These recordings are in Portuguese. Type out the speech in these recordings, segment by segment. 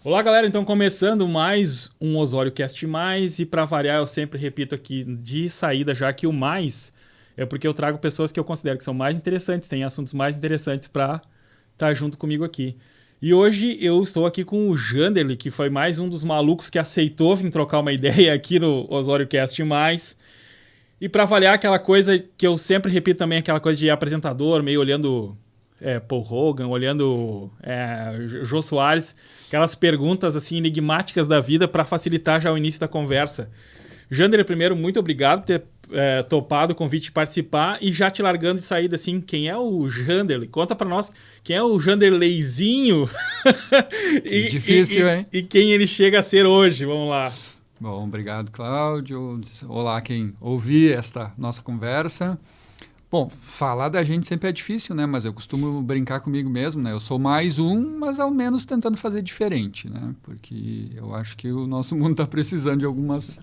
Olá, galera. Então, começando mais um Osório Cast Mais. E para variar, eu sempre repito aqui de saída já que o mais é porque eu trago pessoas que eu considero que são mais interessantes, têm assuntos mais interessantes para estar junto comigo aqui. E hoje eu estou aqui com o Janderly, que foi mais um dos malucos que aceitou vir trocar uma ideia aqui no Osório Cast Mais. E para avaliar aquela coisa que eu sempre repito também, aquela coisa de apresentador, meio olhando Paul Hogan, olhando Jô Soares, aquelas perguntas assim enigmáticas da vida para facilitar já o início da conversa. Jander, primeiro, muito obrigado por ter topado o convite de participar e já te largando de saída, assim, quem é o Janderley? Conta para nós quem é o Janderleyzinho Difícil, hein? E quem ele chega a ser hoje. Vamos lá. Bom, obrigado, Cláudio. Olá, quem ouvir esta nossa conversa. Bom, falar da gente sempre é difícil, né? Mas eu costumo brincar comigo mesmo, né? Eu sou mais um, mas ao menos tentando fazer diferente, né? Porque eu acho que o nosso mundo está precisando de algumas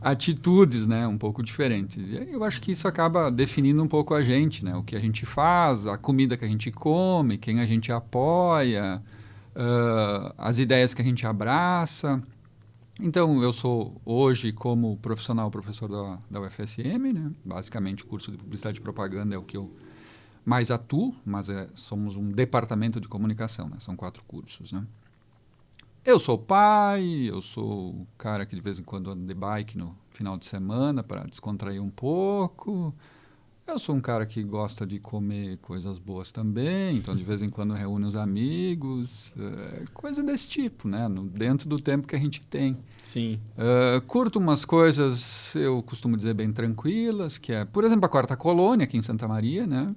atitudes, né? Um pouco diferentes. E eu acho que isso acaba definindo um pouco a gente, né? O que a gente faz, a comida que a gente come, quem a gente apoia, as ideias que a gente abraça. Então, eu sou hoje, como profissional, professor da UFSM, né? Basicamente, o curso de Publicidade e Propaganda é o que eu mais atuo, mas somos um departamento de comunicação, né? São 4 cursos, né? Eu sou pai, eu sou o cara que de vez em quando anda de bike no final de semana para descontrair um pouco. Eu sou um cara que gosta de comer coisas boas também, então de vez em quando reúne os amigos, coisa desse tipo, né? Dentro do tempo que a gente tem. Sim. Curto umas coisas, eu costumo dizer, bem tranquilas, que é, por exemplo, a Quarta Colônia aqui em Santa Maria, né?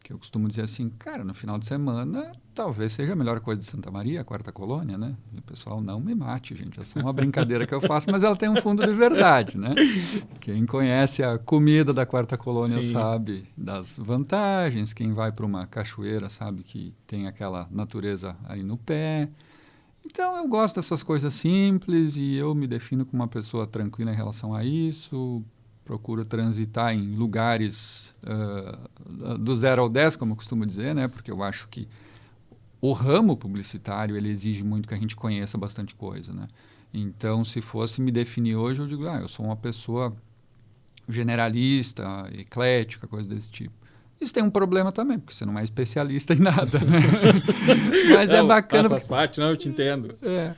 Que eu costumo dizer assim, cara, no final de semana talvez seja a melhor coisa de Santa Maria, a Quarta Colônia, né? E o pessoal não me mate, gente, é só uma brincadeira que eu faço, mas ela tem um fundo de verdade, né? Quem conhece a comida da Quarta Colônia Sim. sabe das vantagens, quem vai para uma cachoeira sabe que tem aquela natureza aí no pé. Então eu gosto dessas coisas simples e eu me defino como uma pessoa tranquila em relação a isso. Procuro transitar em lugares do 0 ao 10, como eu costumo dizer, né? Porque eu acho que o ramo publicitário ele exige muito que a gente conheça bastante coisa, né? Então, se fosse me definir hoje, eu digo, eu sou uma pessoa generalista, eclética, coisa desse tipo. Isso tem um problema também, porque você não é especialista em nada, né? Mas Não, é bacana. Faz parte, não, eu te entendo. É.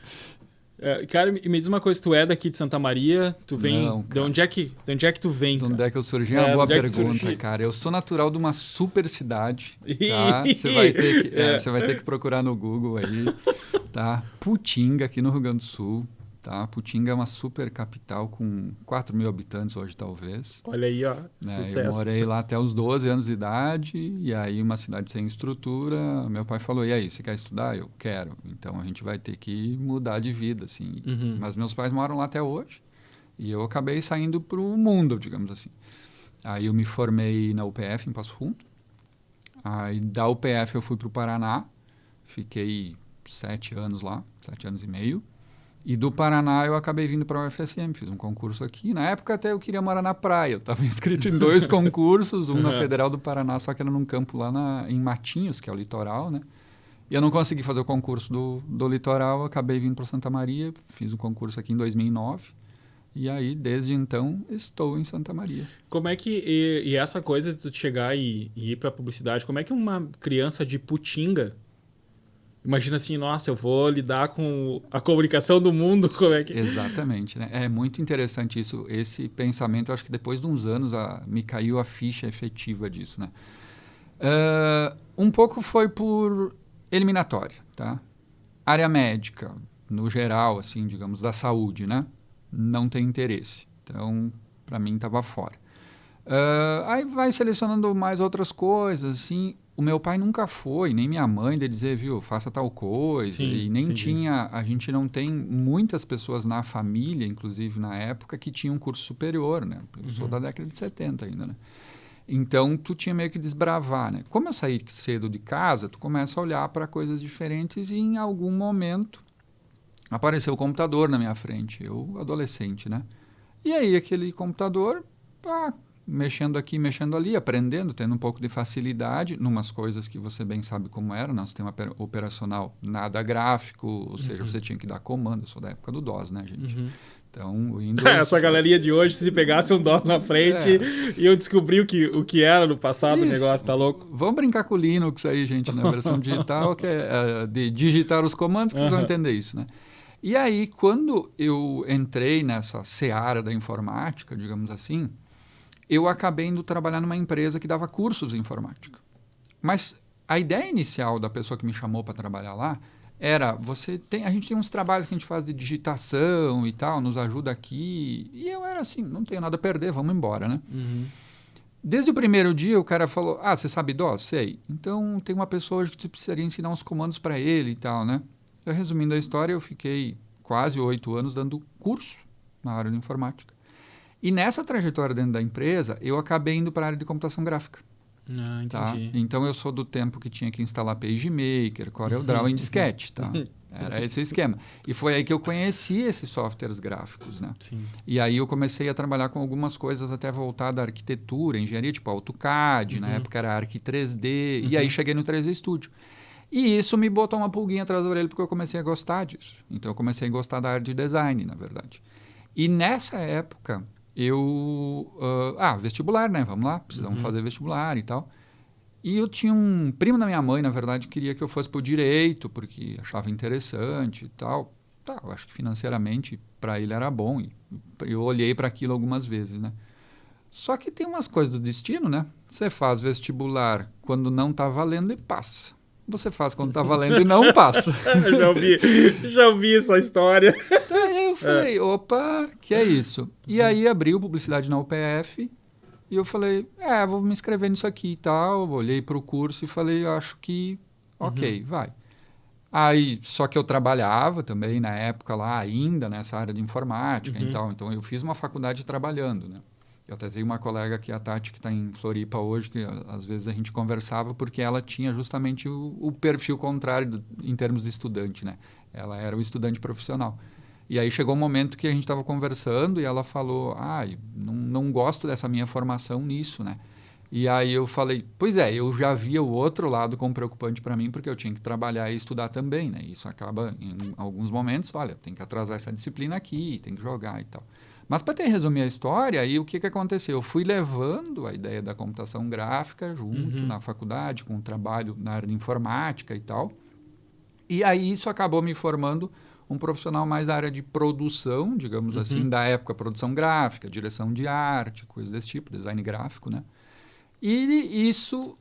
Cara, me diz uma coisa, tu é daqui de Santa Maria, tu vem... Não, de onde é que tu vem, De cara? onde é que eu surgi? É uma boa onde é que pergunta, surgi? cara. Eu sou natural de uma super cidade, tá? Você vai ter que procurar no Google aí, tá? Putinga, aqui no Rio Grande do Sul, tá? Putinga é uma super capital com 4 mil habitantes hoje, talvez. Olha aí, ó, Né? sucesso. Eu morei lá até os 12 anos de idade, e aí uma cidade sem estrutura. Meu pai falou, e aí, você quer estudar? Eu quero. Então, a gente vai ter que mudar de vida, assim. Uhum. Mas meus pais moram lá até hoje, e eu acabei saindo para o mundo, digamos assim. Aí eu me formei na UPF, em Passo Fundo. Aí da UPF eu fui para o Paraná, fiquei 7 anos lá, 7 anos e meio. E do Paraná eu acabei vindo para a UFSM, fiz um concurso aqui. Na época até eu queria morar na praia, eu estava inscrito em 2 concursos, um na Federal do Paraná, só que era num campo lá em Matinhos, que é o litoral, né? E eu não consegui fazer o concurso do litoral, eu acabei vindo para Santa Maria, fiz o concurso aqui em 2009. E aí, desde então, estou em Santa Maria. Como é que... E essa coisa de tu chegar e ir pra publicidade, como é que uma criança de Putinga... Imagina assim, nossa, eu vou lidar com a comunicação do mundo, como é que... Exatamente, né? É muito interessante isso, esse pensamento. Eu acho que depois de uns anos me caiu a ficha efetiva disso, né? Um pouco foi por eliminatória, tá? Área médica, no geral, assim, digamos, da saúde, né? Não tem interesse. Então, para mim, estava fora. Aí vai selecionando mais outras coisas, assim. O meu pai nunca foi, nem minha mãe, de dizer, viu, faça tal coisa. Sim, e nem entendi. tinha, a gente não tem muitas pessoas na família, inclusive na época, que tinham curso superior, né? Eu sou da década de 70 ainda, né? Então, tu tinha meio que desbravar, né? Como eu saí cedo de casa, tu começa a olhar para coisas diferentes e em algum momento apareceu o computador na minha frente, eu adolescente, né? E aí aquele computador, mexendo aqui, mexendo ali, aprendendo, tendo um pouco de facilidade numas coisas que você bem sabe como era, né? Sistema operacional, nada gráfico, ou seja, você tinha que dar comando. Eu sou da época do DOS, né, gente? Então, o Windows... Essa galerinha de hoje, se pegasse um DOS na frente, iam descobrir o que era no passado, o negócio, tá louco? Vamos brincar com o Linux aí, gente, na versão digital, que é de digitar os comandos, que vocês vão entender isso, né? E aí, quando eu entrei nessa seara da informática, digamos assim, eu acabei indo trabalhar numa empresa que dava cursos de informática. Mas a ideia inicial da pessoa que me chamou para trabalhar lá era, a gente tem uns trabalhos que a gente faz de digitação e tal, nos ajuda aqui. E eu era assim, não tenho nada a perder, vamos embora, né? Desde o primeiro dia, o cara falou, você sabe DOS? Sei. Então, tem uma pessoa hoje que tu precisaria ensinar uns comandos para ele e tal, né? Eu, resumindo a história, eu fiquei quase 8 anos dando curso na área de informática. E nessa trajetória dentro da empresa, eu acabei indo para a área de computação gráfica. Entendi. Tá? Então, eu sou do tempo que tinha que instalar PageMaker, CorelDRAW em disquete. Tá? Era esse o esquema. E foi aí que eu conheci esses softwares gráficos. Né? Sim. E aí eu comecei a trabalhar com algumas coisas até voltada à arquitetura, engenharia, tipo AutoCAD, na época era Arc 3D, e aí cheguei no 3D Studio. E isso me botou uma pulguinha atrás da orelha porque eu comecei a gostar disso. Então, eu comecei a gostar da área de design, na verdade. E nessa época... vestibular, né? Vamos lá, precisamos fazer vestibular e tal. E eu tinha um primo da minha mãe, na verdade, que queria que eu fosse para o direito, porque achava interessante e tal. Tá, eu acho que financeiramente para ele era bom. E eu olhei para aquilo algumas vezes, né? Só que tem umas coisas do destino, né? Você faz vestibular quando não está valendo e passa. Você faz quando está valendo e não passa. já ouvi essa história. Então, aí eu falei, opa, que é isso? E aí abriu publicidade na UPF e eu falei, vou me inscrever nisso aqui e tal. Olhei para o curso e falei, acho que ok, vai. Aí, só que eu trabalhava também na época lá ainda nessa área de informática e tal. Então, eu fiz uma faculdade trabalhando, né? Eu até tenho uma colega aqui, a Tati, que está em Floripa hoje, que às vezes a gente conversava porque ela tinha justamente o perfil contrário em termos de estudante, né? Ela era o estudante profissional. E aí chegou um momento que a gente estava conversando e ela falou, não gosto dessa minha formação nisso, né? E aí eu falei, pois é, eu já via o outro lado como preocupante para mim, porque eu tinha que trabalhar e estudar também, né? Isso acaba, em alguns momentos, olha, tem que atrasar essa disciplina aqui, tem que jogar e tal. Mas para te resumir a história, aí o que aconteceu? Eu fui levando a ideia da computação gráfica junto na faculdade, com o trabalho na área de informática e tal. E aí isso acabou me formando um profissional mais da área de produção, digamos assim, da época, produção gráfica, direção de arte, coisas desse tipo, design gráfico, né? E isso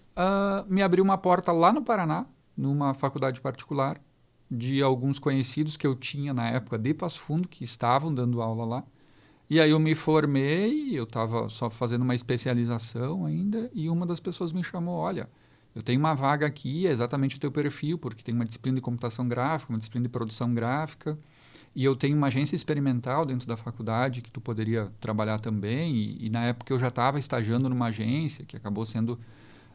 me abriu uma porta lá no Paraná, numa faculdade particular, de alguns conhecidos que eu tinha na época de Passo Fundo, que estavam dando aula lá. E aí eu me formei, eu estava só fazendo uma especialização ainda, e uma das pessoas me chamou, olha, eu tenho uma vaga aqui, é exatamente o teu perfil, porque tem uma disciplina de computação gráfica, uma disciplina de produção gráfica, e eu tenho uma agência experimental dentro da faculdade que tu poderia trabalhar também, e na época eu já estava estagiando numa agência, que acabou sendo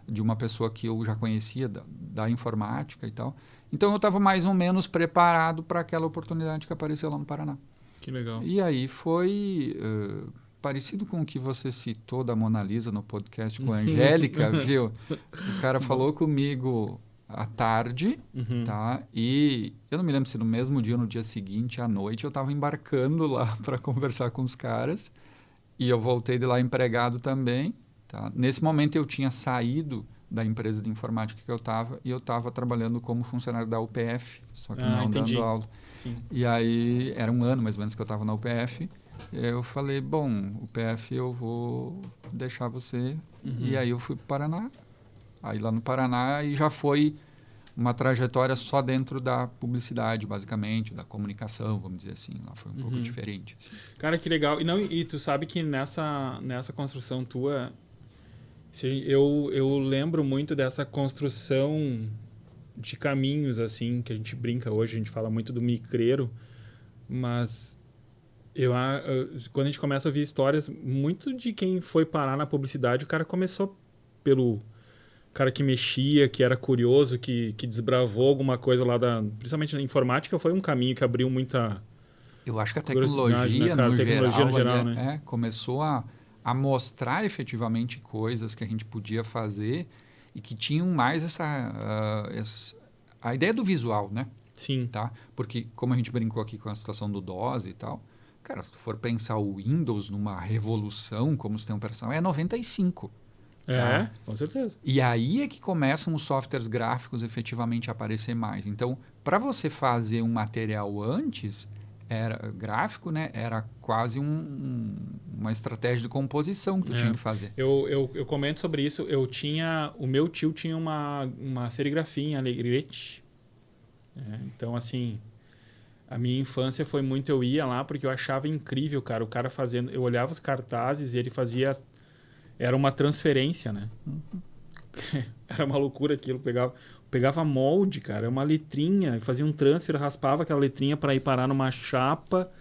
de uma pessoa que eu já conhecia da informática e tal. Então eu estava mais ou menos preparado para aquela oportunidade que apareceu lá no Paraná. Que legal. E aí foi parecido com o que você citou da Mona Lisa no podcast com a Angélica, viu? O cara falou comigo à tarde, tá? E eu não me lembro se no mesmo dia ou no dia seguinte, à noite, eu estava embarcando lá para conversar com os caras. E eu voltei de lá empregado também, tá? Nesse momento eu tinha saído da empresa de informática que eu estava e eu estava trabalhando como funcionário da UPF, só que não dando aula. Sim. E aí, era um ano mais ou menos que eu estava na UPF, eu falei, bom, UPF eu vou deixar você, e aí eu fui para o Paraná. Aí lá no Paraná e já foi uma trajetória só dentro da publicidade, basicamente, da comunicação, vamos dizer assim. Lá foi um pouco diferente. Assim. Cara, que legal. E tu sabe que nessa construção tua, eu lembro muito dessa construção de caminhos, assim, que a gente brinca hoje, a gente fala muito do micreiro, mas quando a gente começa a ouvir histórias, muito de quem foi parar na publicidade, o cara começou pelo cara que mexia, que era curioso, que desbravou alguma coisa lá principalmente na informática, foi um caminho que abriu muita... Eu acho que a tecnologia, no geral, ali, né? começou a a mostrar efetivamente coisas que a gente podia fazer e que tinham mais a ideia do visual, né? Sim. Tá? Porque, como a gente brincou aqui com a situação do DOS e tal, cara, se tu for pensar o Windows numa revolução como sistema operacional, é 95. Tá? Com certeza. E aí é que começam os softwares gráficos efetivamente a aparecer mais. Então, para você fazer um material antes, era gráfico, né? Era quase uma estratégia de composição que tu tinha que fazer. Eu comento sobre isso. O meu tio tinha uma serigrafia em Alegrete. Então, assim, a minha infância foi muito... Eu ia lá porque eu achava incrível, cara. O cara fazendo... Eu olhava os cartazes e ele fazia... Era uma transferência, né? Era uma loucura aquilo. Pegava molde, cara, uma letrinha, fazia um transfer, raspava aquela letrinha para ir parar numa chapa,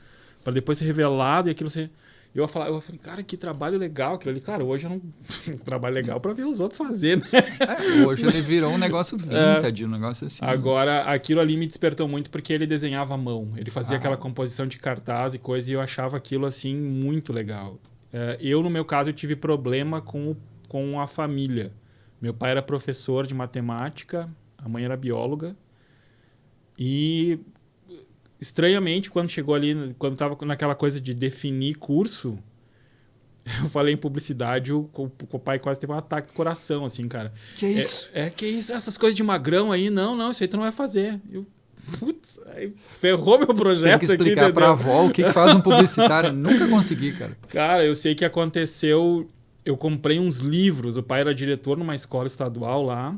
para depois ser revelado e aquilo ser... Eu falei, cara, que trabalho legal aquilo ali. Claro, hoje eu não... trabalho legal para ver os outros fazer, né? Hoje ele virou um negócio vintage, um negócio assim. Agora, aquilo ali me despertou muito porque ele desenhava à mão. Ele fazia aquela composição de cartaz e coisa e eu achava aquilo, assim, muito legal. Eu, no meu caso, eu tive problema com a família. Meu pai era professor de matemática, a mãe era bióloga. E, estranhamente, quando chegou ali, quando estava naquela coisa de definir curso, eu falei em publicidade, o pai quase teve um ataque do coração, assim, cara. Que isso? Que isso? Essas coisas de magrão aí? Não, isso aí tu não vai fazer. Putz, aí ferrou meu projeto. Tem que explicar para a avó o que faz um publicitário. Nunca consegui, cara. Cara, eu sei que aconteceu... Eu comprei uns livros. O pai era diretor numa escola estadual lá.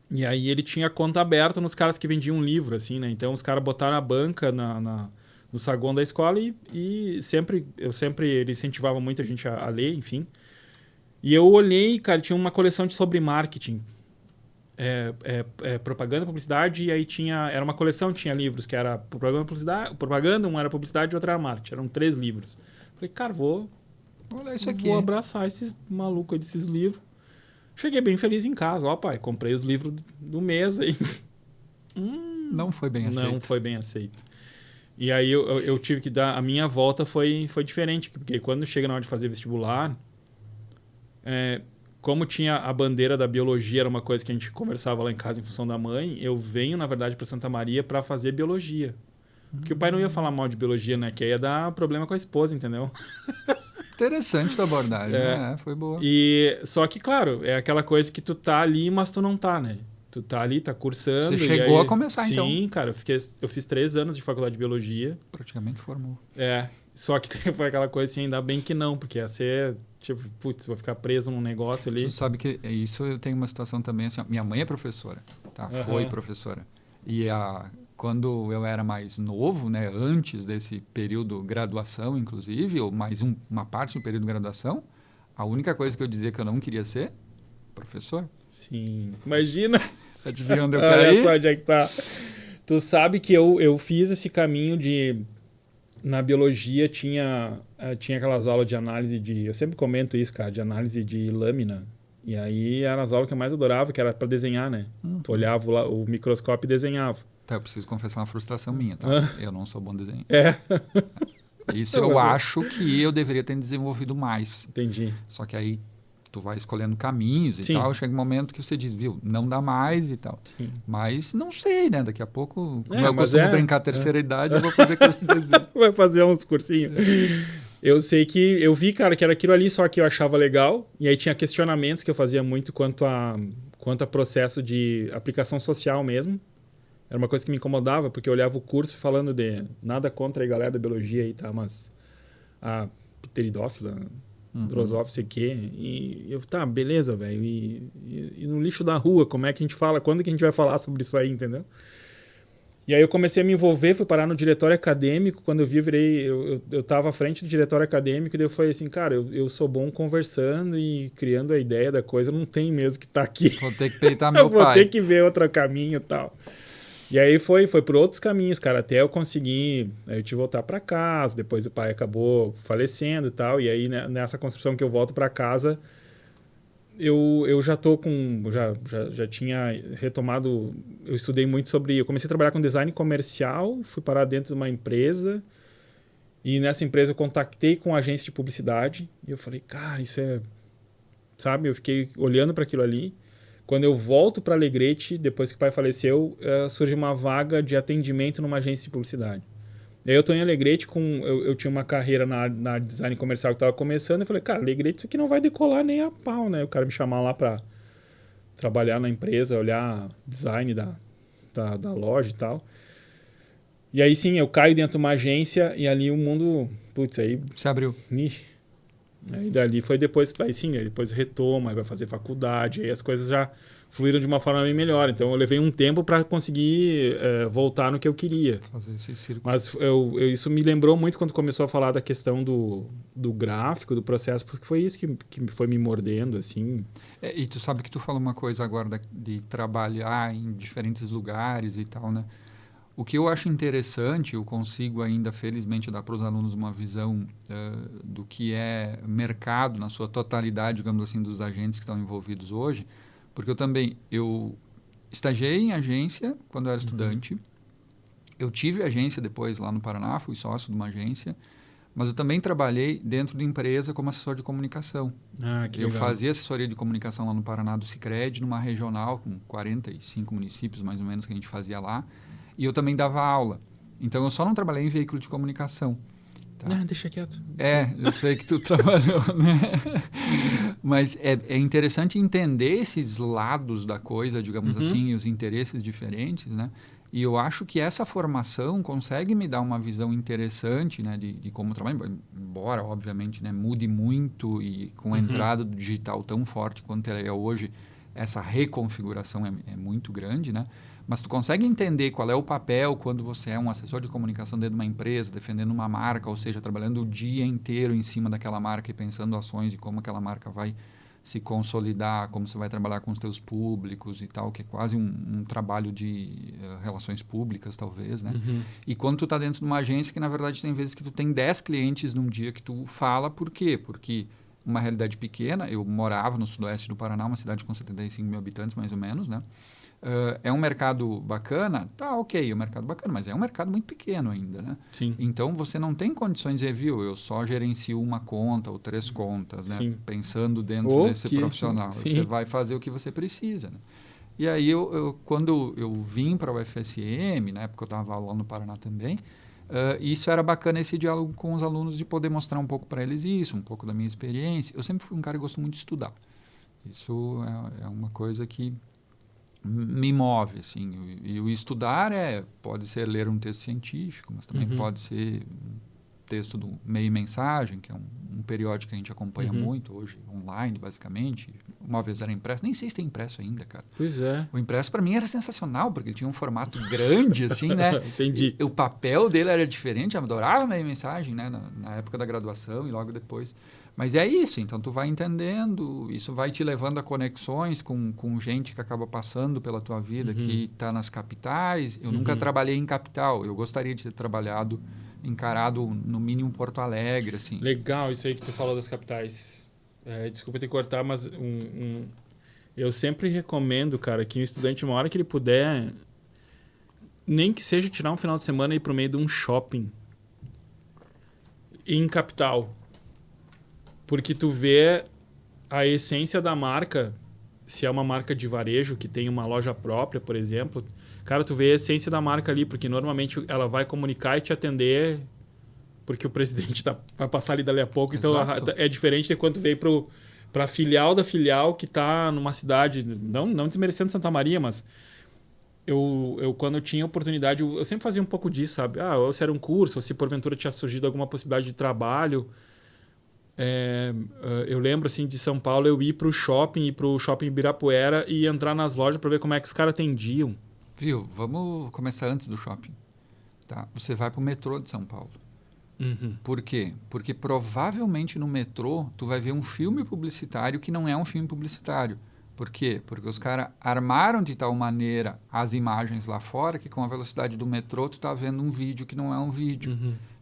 E aí ele tinha conta aberta nos caras que vendiam livro, assim, né? Então os caras botaram a banca no saguão da escola e ele incentivava muito a gente a ler, enfim. E eu olhei, cara, tinha uma coleção sobre marketing. Propaganda, publicidade, e aí era uma coleção, tinha livros que era propaganda, um era publicidade e outro era marketing. Eram 3 livros. Falei, cara, vou abraçar esses malucos desses livros. Cheguei bem feliz em casa. Ó, pai, comprei os livros do mês aí. Não foi bem aceito. Não foi bem aceito. E aí eu tive que dar... A minha volta foi diferente, porque quando chega na hora de fazer vestibular... Como tinha a bandeira da biologia, era uma coisa que a gente conversava lá em casa em função da mãe, eu venho, na verdade, para Santa Maria para fazer biologia. Porque o pai não ia falar mal de biologia, né? Que aí ia dar problema com a esposa, entendeu? Interessante a abordagem, foi boa. Só que, claro, é aquela coisa que tu tá ali, mas tu não tá, né? Tu tá ali, tá cursando. Você chegou a começar, então? Sim, cara. Eu fiz 3 anos de faculdade de biologia. Praticamente formou. Só que foi aquela coisa assim, ainda bem que não, porque ia ser... Tipo, putz, vou ficar preso num negócio ali. Tu sabe que isso eu tenho uma situação também assim, ó, minha mãe é professora, tá? Foi professora. E quando eu era mais novo, né, antes desse período graduação, inclusive, ou mais uma parte do período de graduação, a única coisa que eu dizia que eu não queria ser, professor. Sim. Imagina. Adivinha onde eu caí? Olha só onde é que tá. Tu sabe que eu fiz esse caminho de... Na biologia tinha aquelas aulas de análise de... Eu sempre comento isso, cara, de análise de lâmina. E aí eram as aulas que eu mais adorava, que era para desenhar, né? Tu olhava o microscópio e desenhava. Tá, eu preciso confessar uma frustração minha, tá? Eu não sou bom desenhista. Isso eu acho que eu deveria ter desenvolvido mais. Entendi. Só que aí tu vai escolhendo caminhos e tal, chega um momento que você diz, viu, não dá mais e tal. Sim. Mas não sei, né? Daqui a pouco, como eu costumo brincar terceira idade, eu vou fazer curso de desenho. Vai fazer uns cursinhos. Eu sei que eu vi, cara, que era aquilo ali, só que eu achava legal. E aí tinha questionamentos que eu fazia muito quanto a processo de aplicação social mesmo. Era uma coisa que me incomodava, porque eu olhava o curso falando de... Nada contra a galera da biologia aí, tá? Mas a pteridófila, drosófila, sei o quê. E eu, tá, beleza, velho. E no lixo da rua, como é que a gente fala? Quando que a gente vai falar sobre isso aí, entendeu? E aí eu comecei a me envolver, fui parar no diretório acadêmico. Quando eu vi, eu tava à frente do diretório acadêmico e daí eu falei assim, cara, eu sou bom conversando e criando a ideia da coisa, não tem mesmo que estar aqui. Vou ter que peitar meu pai. Vou ter que ver outro caminho e tal. E aí foi por outros caminhos, cara, até eu conseguir, aí eu tive que voltar para casa, depois o pai acabou falecendo e tal, e aí nessa construção que eu volto para casa, eu já tô com, já tinha retomado, eu estudei muito sobre, eu comecei a trabalhar com design comercial, fui parar dentro de uma empresa, E nessa empresa eu contactei com a agência de publicidade e eu falei, cara, isso é... Sabe, eu fiquei olhando para aquilo ali. Quando eu volto para Alegrete, depois que o pai faleceu, surge uma vaga de atendimento numa agência de publicidade. E aí eu tô em Alegrete, eu tinha uma carreira na área de design comercial que estava começando, eu falei, cara, Alegrete isso aqui não vai decolar nem a pau, né? O cara me chamar lá para trabalhar na empresa, olhar design da loja e tal. E aí sim, eu caio dentro de uma agência e ali o mundo, putz, aí... Se abriu. Aí dali foi depois, aí sim, aí depois retoma, aí vai fazer faculdade, aí as coisas já fluíram de uma forma bem melhor. Então eu levei um tempo para conseguir voltar no que eu queria. Fazer esse círculo. Mas isso me lembrou muito quando começou a falar da questão do gráfico, do processo, porque foi isso que foi me mordendo, assim. E tu sabe que tu falou uma coisa agora de trabalhar em diferentes lugares e tal, né? O que eu acho interessante, eu consigo ainda, felizmente, dar para os alunos uma visão do que é mercado na sua totalidade, digamos assim, dos agentes que estão envolvidos hoje, porque eu estagiei em agência quando eu era estudante, eu tive agência depois lá no Paraná, fui sócio de uma agência, mas eu também trabalhei dentro de empresa como assessor de comunicação. Que Eu legal. fazia assessoria de comunicação lá no Paraná do Sicredi, numa regional com 45 municípios, mais ou menos, que a gente fazia lá. E eu também dava aula. Então, eu só não trabalhei em veículo de comunicação. Tá? Deixa quieto. Eu sei que tu trabalhou, né? Mas é interessante entender esses lados da coisa, digamos assim, os interesses diferentes, né? E eu acho que essa formação consegue me dar uma visão interessante, né, de como trabalho, embora, obviamente, né, mude muito e com a entrada do digital tão forte quanto ela é hoje, essa reconfiguração é muito grande, né? Mas tu consegue entender qual é o papel quando você é um assessor de comunicação dentro de uma empresa, defendendo uma marca, ou seja, trabalhando o dia inteiro em cima daquela marca e pensando ações e como aquela marca vai se consolidar, como você vai trabalhar com os teus públicos e tal, que é quase um trabalho de relações públicas, talvez, né? E quando tu está dentro de uma agência que, na verdade, tem vezes que tu tem 10 clientes num dia que tu fala, por quê? Porque uma realidade pequena, eu morava no sudoeste do Paraná, uma cidade com 75 mil habitantes, mais ou menos, né? É um mercado bacana? Tá, ok, é um mercado bacana, mas é um mercado muito pequeno ainda, né? Sim. Então, você não tem condições de viu, eu só gerencio uma conta ou 3 contas, né? Sim. Pensando dentro desse profissional. Sim. Você vai fazer o que você precisa, né? E aí, quando eu vim para o UFSM, na época eu estava lá no Paraná também, isso era bacana, esse diálogo com os alunos, de poder mostrar um pouco para eles isso, um pouco da minha experiência. Eu sempre fui um cara que gosto muito de estudar. Isso é uma coisa que me move, assim. E o estudar pode ser ler um texto científico, mas também pode ser um texto do Meio Mensagem, que é um periódico que a gente acompanha muito hoje, online, basicamente. Uma vez era impresso, nem sei se tem impresso ainda, cara. Pois é. O impresso para mim era sensacional, porque ele tinha um formato grande, assim, né? Entendi. O papel dele era diferente, eu adorava a Meio Mensagem, né? Na época da graduação e logo depois. Mas é isso, então tu vai entendendo, isso vai te levando a conexões com gente que acaba passando pela tua vida, que está nas capitais. Eu nunca trabalhei em capital, eu gostaria de ter trabalhado, encarado no mínimo Porto Alegre, assim. Legal isso aí que tu falou das capitais. Desculpa te cortar, mas eu sempre recomendo, cara, que um estudante, uma hora que ele puder, nem que seja tirar um final de semana e ir pro meio de um shopping em capital. Porque tu vê a essência da marca, se é uma marca de varejo que tem uma loja própria, por exemplo, cara, tu vê a essência da marca ali, porque normalmente ela vai comunicar e te atender porque o presidente vai passar ali dali a pouco. Exato. Então é diferente de quando tu veio para a filial da filial que está numa cidade, não desmerecendo Santa Maria, mas eu quando eu tinha oportunidade, eu sempre fazia um pouco disso, sabe? Ou se era um curso, ou se porventura tinha surgido alguma possibilidade de trabalho. Eu lembro assim de São Paulo, eu ir para o shopping Ibirapuera e entrar nas lojas para ver como é que os caras atendiam. Viu? Vamos começar antes do shopping. Tá? Você vai para o metrô de São Paulo. Por quê? Porque provavelmente no metrô tu vai ver um filme publicitário que não é um filme publicitário. Por quê? Porque os caras armaram de tal maneira as imagens lá fora que com a velocidade do metrô tu tá vendo um vídeo que não é um vídeo.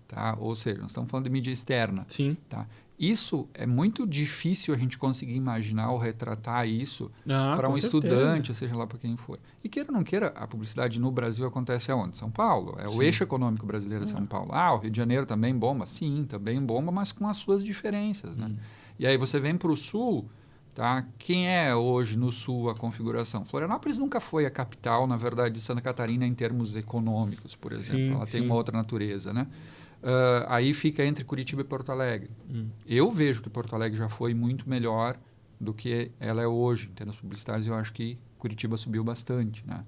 Tá? Ou seja, nós estamos falando de mídia externa. Sim. Tá? Isso é muito difícil a gente conseguir imaginar ou retratar isso para com um certeza. estudante, ou seja lá para quem for. E queira ou não queira, a publicidade no Brasil acontece aonde? São Paulo. É o eixo econômico brasileiro é São Paulo. O Rio de Janeiro também bomba? Sim, também bomba, mas com as suas diferenças, né? E aí você vem para o Sul, tá? Quem é hoje no Sul a configuração? Florianópolis nunca foi a capital, na verdade, de Santa Catarina em termos econômicos, por exemplo. Ela tem uma outra natureza, né? Aí fica entre Curitiba e Porto Alegre. Eu vejo que Porto Alegre já foi muito melhor do que ela é hoje. Em termos publicitários, eu acho que Curitiba subiu bastante, né?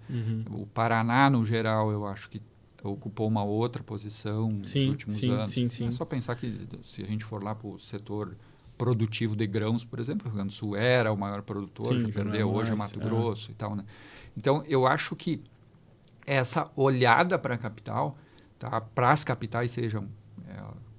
O Paraná, no geral, eu acho que ocupou uma outra posição nos últimos anos. É só pensar que se a gente for lá para o setor produtivo de grãos, por exemplo, o Rio Grande do Sul era o maior produtor, já perdeu hoje é Mato Grosso e tal, né? Então, eu acho que essa olhada para a capital, tá? Para as capitais, sejam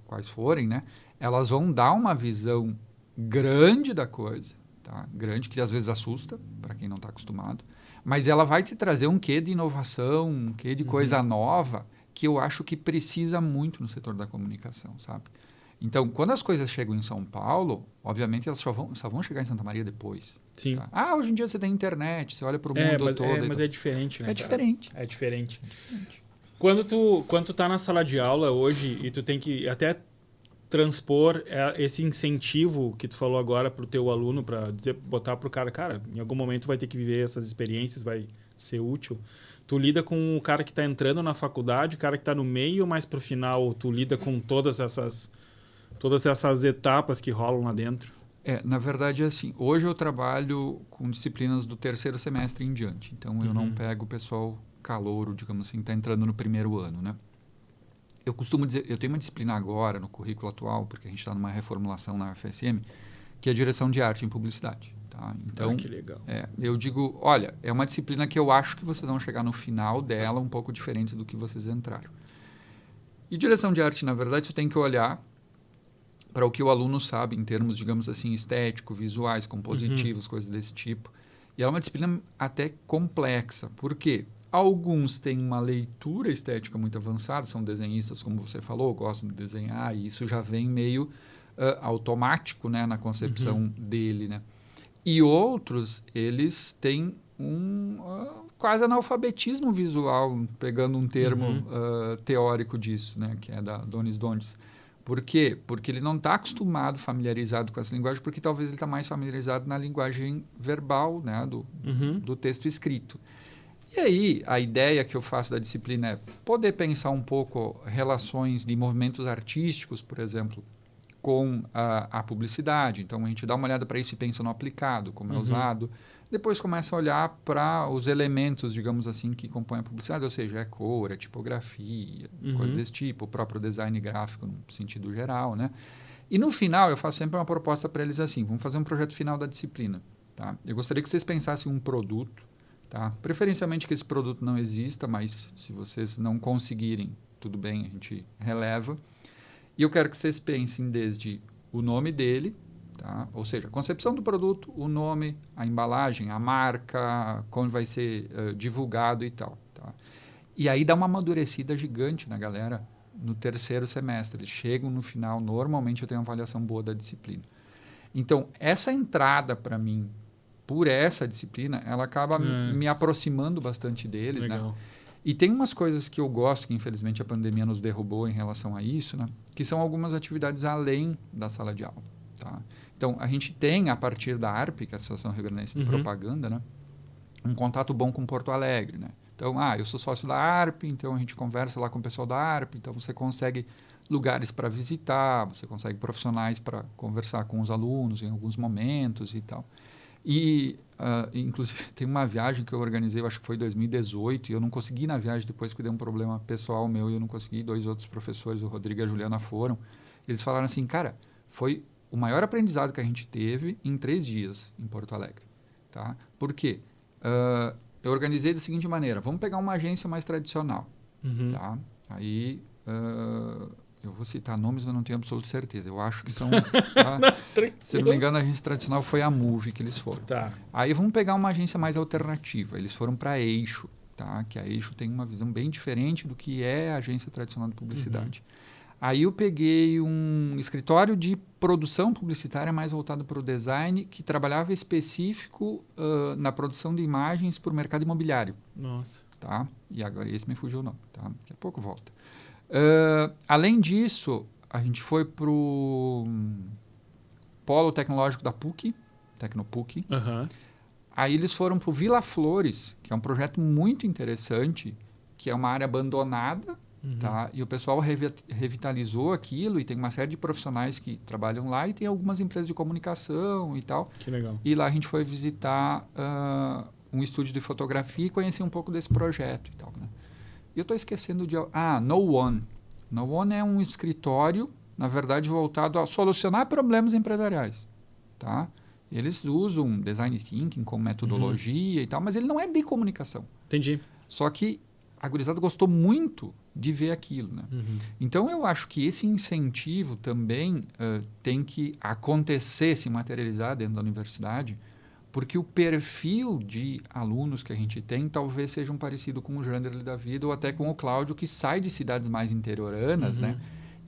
quais forem, né? Elas vão dar uma visão grande da coisa, tá? Grande, que às vezes assusta, para quem não está acostumado, mas ela vai te trazer um quê de inovação, um quê de coisa nova, que eu acho que precisa muito no setor da comunicação, sabe? Então, quando as coisas chegam em São Paulo, obviamente elas só vão chegar em Santa Maria depois. Sim. Tá? Hoje em dia você tem internet, você olha para o mundo todo. Mas é diferente, né? É diferente. É diferente. Quando tu tá na sala de aula hoje e tu tem que até transpor esse incentivo que tu falou agora pro teu aluno, para botar pro cara, em algum momento vai ter que viver essas experiências, vai ser útil. Tu lida com o cara que tá entrando na faculdade, o cara que tá no meio, mas pro final tu lida com todas essas etapas que rolam lá dentro? Na verdade é assim, hoje eu trabalho com disciplinas do terceiro semestre em diante, então eu não pego o pessoal calouro, digamos assim, que está entrando no primeiro ano, né? Eu costumo dizer, eu tenho uma disciplina agora no currículo atual, porque a gente está numa reformulação na UFSM, que é a direção de arte em publicidade. Tá? Então, que legal. Eu digo, olha, é uma disciplina que eu acho que vocês vão chegar no final dela um pouco diferente do que vocês entraram. E direção de arte, na verdade, você tem que olhar para o que o aluno sabe em termos, digamos assim, estético, visuais, compositivos, coisas desse tipo. E é uma disciplina até complexa. Por quê? Alguns têm uma leitura estética muito avançada, são desenhistas, como você falou, gostam de desenhar, e isso já vem meio automático, né, na concepção dele, né? E outros, eles têm quase analfabetismo visual, pegando um termo teórico disso, né, que é da Donis Dondes. Por quê? Porque ele não está acostumado, familiarizado com essa linguagem, porque talvez ele está mais familiarizado na linguagem verbal, né, do texto escrito. E aí, a ideia que eu faço da disciplina é poder pensar um pouco relações de movimentos artísticos, por exemplo, com a publicidade. Então, a gente dá uma olhada para isso e pensa no aplicado, como é usado. Depois começa a olhar para os elementos, digamos assim, que compõem a publicidade, ou seja, é cor, é tipografia, coisas desse tipo, o próprio design gráfico no sentido geral, né? E no final, eu faço sempre uma proposta para eles assim, vamos fazer um projeto final da disciplina, tá? Eu gostaria que vocês pensassem um produto, tá? Preferencialmente que esse produto não exista, mas se vocês não conseguirem, tudo bem, a gente releva. E eu quero que vocês pensem desde o nome dele, tá? Ou seja, a concepção do produto, o nome, a embalagem, a marca, como vai ser divulgado e tal. Tá? E aí dá uma amadurecida gigante na galera no terceiro semestre. Eles chegam no final, normalmente eu tenho uma avaliação boa da disciplina. Então, essa entrada para mim por essa disciplina, ela acaba me aproximando bastante deles, Legal. né? E tem umas coisas que eu gosto, que infelizmente a pandemia nos derrubou em relação a isso, né? Que são algumas atividades além da sala de aula, tá? Então, a gente tem, a partir da ARP, que é a Associação Rio Grandense de Propaganda, né? Um contato bom com Porto Alegre, né? Então, eu sou sócio da ARP, então a gente conversa lá com o pessoal da ARP, então você consegue lugares para visitar, você consegue profissionais para conversar com os alunos em alguns momentos e tal. E, inclusive, tem uma viagem que eu organizei, eu acho que foi em 2018, e eu não consegui ir na viagem depois porque deu um problema pessoal meu e eu não consegui. 2 outros professores, o Rodrigo e a Juliana, foram. Eles falaram assim, cara, foi o maior aprendizado que a gente teve em 3 dias em Porto Alegre. Tá? Por quê? Eu organizei da seguinte maneira, vamos pegar uma agência mais tradicional. Tá? Aí... eu vou citar nomes, mas não tenho absoluta certeza. Eu acho que são... se não me engano, a agência tradicional foi a Move que eles foram. Tá. Aí vamos pegar uma agência mais alternativa. Eles foram para a Eixo, tá? Que a Eixo tem uma visão bem diferente do que é a agência tradicional de publicidade. Aí eu peguei um escritório de produção publicitária mais voltado para o design, que trabalhava específico na produção de imagens para o mercado imobiliário. Nossa. Tá? E agora esse me fugiu o nome. Tá? Daqui a pouco volta. Além disso, a gente foi para o Polo Tecnológico da PUC, Tecnopuc. Aham. Aí eles foram para o Vila Flores, que é um projeto muito interessante, que é uma área abandonada, tá? E o pessoal revitalizou aquilo e tem uma série de profissionais que trabalham lá e tem algumas empresas de comunicação e tal. Que legal. E lá a gente foi visitar um estúdio de fotografia e conhecer um pouco desse projeto e tal, né? E eu estou esquecendo de... No One. No One é um escritório, na verdade, voltado a solucionar problemas empresariais, tá? Eles usam design thinking como metodologia e tal, mas ele não é de comunicação. Entendi. Só que a gurizada gostou muito de ver aquilo, né? Então, eu acho que esse incentivo também tem que acontecer, se materializar dentro da universidade, porque o perfil de alunos que a gente tem talvez seja um parecido com o Jander da vida ou até com o Cláudio, que sai de cidades mais interioranas, né?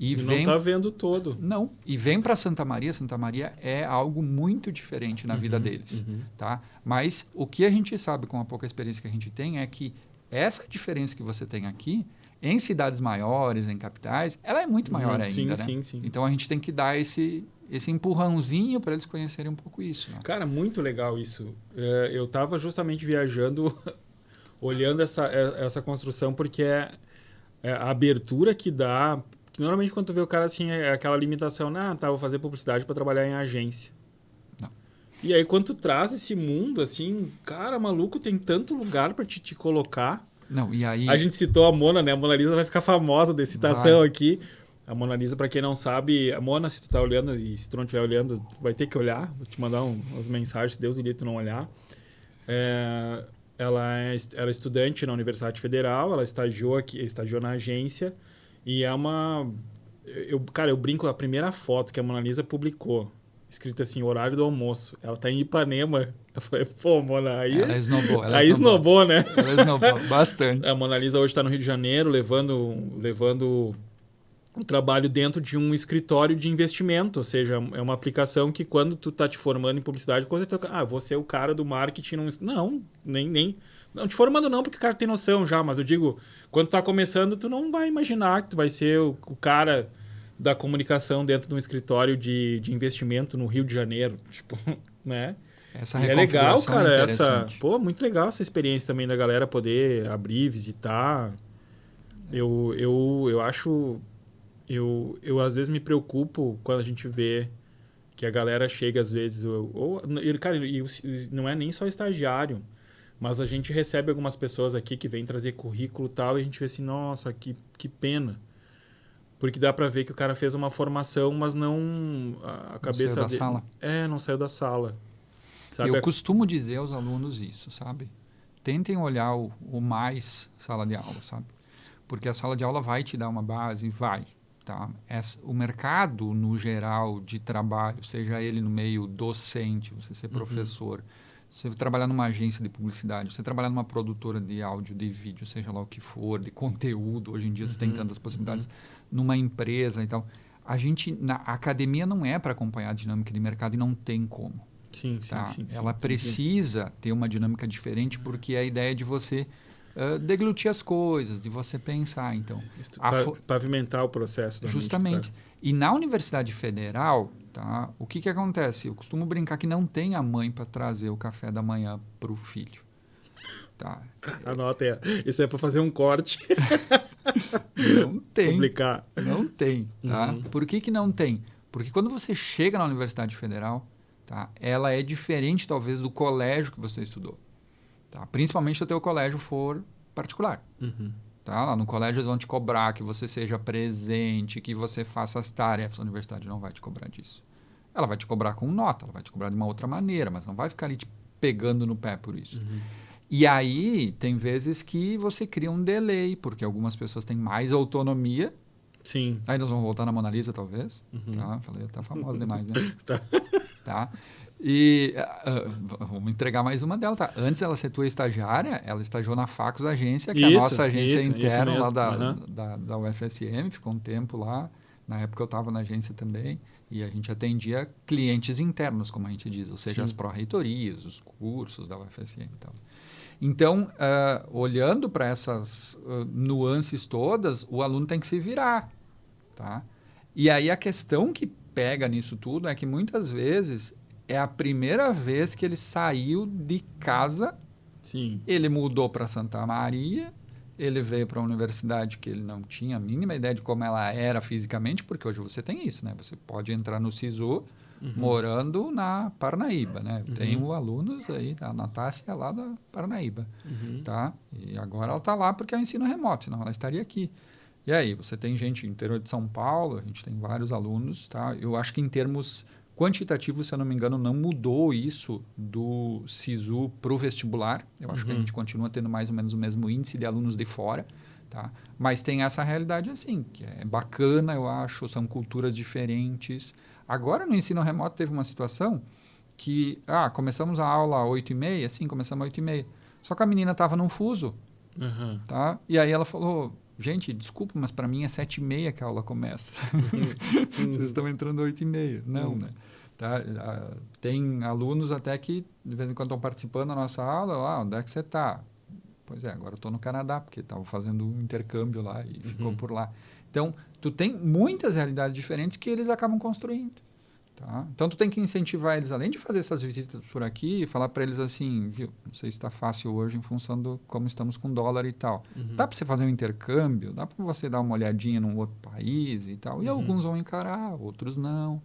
E não está vendo todo. Não, e vem para Santa Maria. Santa Maria é algo muito diferente na vida deles, tá? Mas o que a gente sabe com a pouca experiência que a gente tem é que essa diferença que você tem aqui, em cidades maiores, em capitais, ela é muito maior ainda, né? Sim. Então, a gente tem que dar esse empurrãozinho para eles conhecerem um pouco isso, né? Cara, muito legal isso. Eu estava justamente viajando, olhando essa construção, porque a abertura que dá... Que normalmente, quando tu vê o cara assim, é aquela limitação, vou fazer publicidade para trabalhar em agência. Não. E aí, quando tu traz esse mundo, assim, cara, maluco, tem tanto lugar para te colocar. Não, e aí... A gente citou a Mona, né? A Mona Lisa vai ficar famosa de citação aqui. A Mona Lisa, para quem não sabe, a Mona, se tu tá olhando, e se tu não estiver olhando, vai ter que olhar. Vou te mandar umas mensagens, se Deus o livre tu não olhar. Ela era estudante na Universidade Federal, ela estagiou na agência, e é uma... eu brinco, a primeira foto que a Mona Lisa publicou, escrito assim, horário do almoço. Ela tá em Ipanema. Eu falei, pô, Mona, aí... Ela esnobou. Aí esnobou, né? Ela esnobou bastante. A Mona Lisa hoje está no Rio de Janeiro, levando o trabalho dentro de um escritório de investimento. Ou seja, é uma aplicação que quando tu tá te formando em publicidade, quando você vou ser o cara do marketing. Não, nem... Não te formando não, porque o cara tem noção já, mas eu digo, quando tu tá começando, tu não vai imaginar que tu vai ser o cara da comunicação dentro de um escritório de investimento no Rio de Janeiro, tipo, né? Essa é legal, cara, muito legal essa experiência também da galera poder abrir, visitar. Eu acho, eu às vezes me preocupo quando a gente vê que a galera chega às vezes, cara, não é nem só estagiário, mas a gente recebe algumas pessoas aqui que vêm trazer currículo e tal, e a gente vê assim, nossa, que pena. Porque dá pra ver que o cara fez uma formação, mas não... A cabeça não saiu da sala. Não saiu da sala. Sabe? Eu costumo dizer aos alunos isso, sabe? Tentem olhar o mais sala de aula, sabe? Porque a sala de aula vai te dar uma base, vai, tá? O mercado, no geral, de trabalho, seja ele no meio docente, você ser professor... Você trabalhar numa agência de publicidade, você trabalhar numa produtora de áudio, de vídeo, seja lá o que for, de conteúdo, hoje em dia você tem tantas possibilidades, numa empresa e tal. A academia não é para acompanhar a dinâmica de mercado e não tem como. Sim. Ela precisa ter uma dinâmica diferente porque é a ideia de você deglutir as coisas, de você pensar. Então, pavimentar o processo. Justamente. E na Universidade Federal... Tá? O que acontece? Eu costumo brincar que não tem a mãe para trazer o café da manhã para o filho. Tá? Anota aí. Isso é para fazer um corte. Não tem. Publicar. Não tem. Tá? Por que não tem? Porque quando você chega na Universidade Federal, tá? Ela é diferente, talvez, do colégio que você estudou. Tá? Principalmente se o teu colégio for particular. Tá? Lá no colégio eles vão te cobrar que você seja presente, que você faça as tarefas. A universidade não vai te cobrar disso. Ela vai te cobrar com nota, ela vai te cobrar de uma outra maneira, mas não vai ficar ali te pegando no pé por isso. E aí, tem vezes que você cria um delay, porque algumas pessoas têm mais autonomia. Sim. Aí nós vamos voltar na Mona Lisa, talvez. Tá? Falei, tá famosa demais, né? Tá. E vamos entregar mais uma dela, tá? Antes ela ser tua estagiária, ela estagiou na Facos Agência, que é a nossa agência interna lá da UFSM, ficou um tempo lá. Na época eu estava na agência também, e a gente atendia clientes internos, como a gente diz, ou seja, as pró-reitorias, os cursos da UFSM e tal. Então, olhando para essas nuances todas, o aluno tem que se virar, tá? E aí a questão que pega nisso tudo é que muitas vezes é a primeira vez que ele saiu de casa. Sim. Ele mudou para Santa Maria, ele veio para uma universidade que ele não tinha a mínima ideia de como ela era fisicamente, porque hoje você tem isso, né? Você pode entrar no SISU morando na Parnaíba, né? Eu tenho alunos aí, a Natácia é lá da Parnaíba, tá? E agora ela está lá porque é o ensino remoto, senão ela estaria aqui. E aí, você tem gente no interior de São Paulo, a gente tem vários alunos, tá? Eu acho que em termos quantitativos, se eu não me engano, não mudou isso do SISU para o vestibular. Eu acho que a gente continua tendo mais ou menos o mesmo índice de alunos de fora, tá? Mas tem essa realidade assim, que é bacana, eu acho, são culturas diferentes. Agora, no ensino remoto, teve uma situação que, começamos a aula às 8h30, sim, começamos às 8h30. Só que a menina estava num fuso, tá? E aí ela falou... Gente, desculpa, mas para mim é 7h30 que a aula começa. Vocês estão entrando às 8h30. Não, né? Tá? Tem alunos até que, de vez em quando, estão participando da nossa aula. Onde é que você está? Pois é, agora eu estou no Canadá, porque estava fazendo um intercâmbio lá e ficou por lá. Então, tu tem muitas realidades diferentes que eles acabam construindo. Tá? Então, tu tem que incentivar eles, além de fazer essas visitas por aqui, e falar para eles assim, viu, não sei se está fácil hoje em função do como estamos com dólar e tal. Dá para você fazer um intercâmbio, dá para você dar uma olhadinha num outro país e tal. E alguns vão encarar, outros não.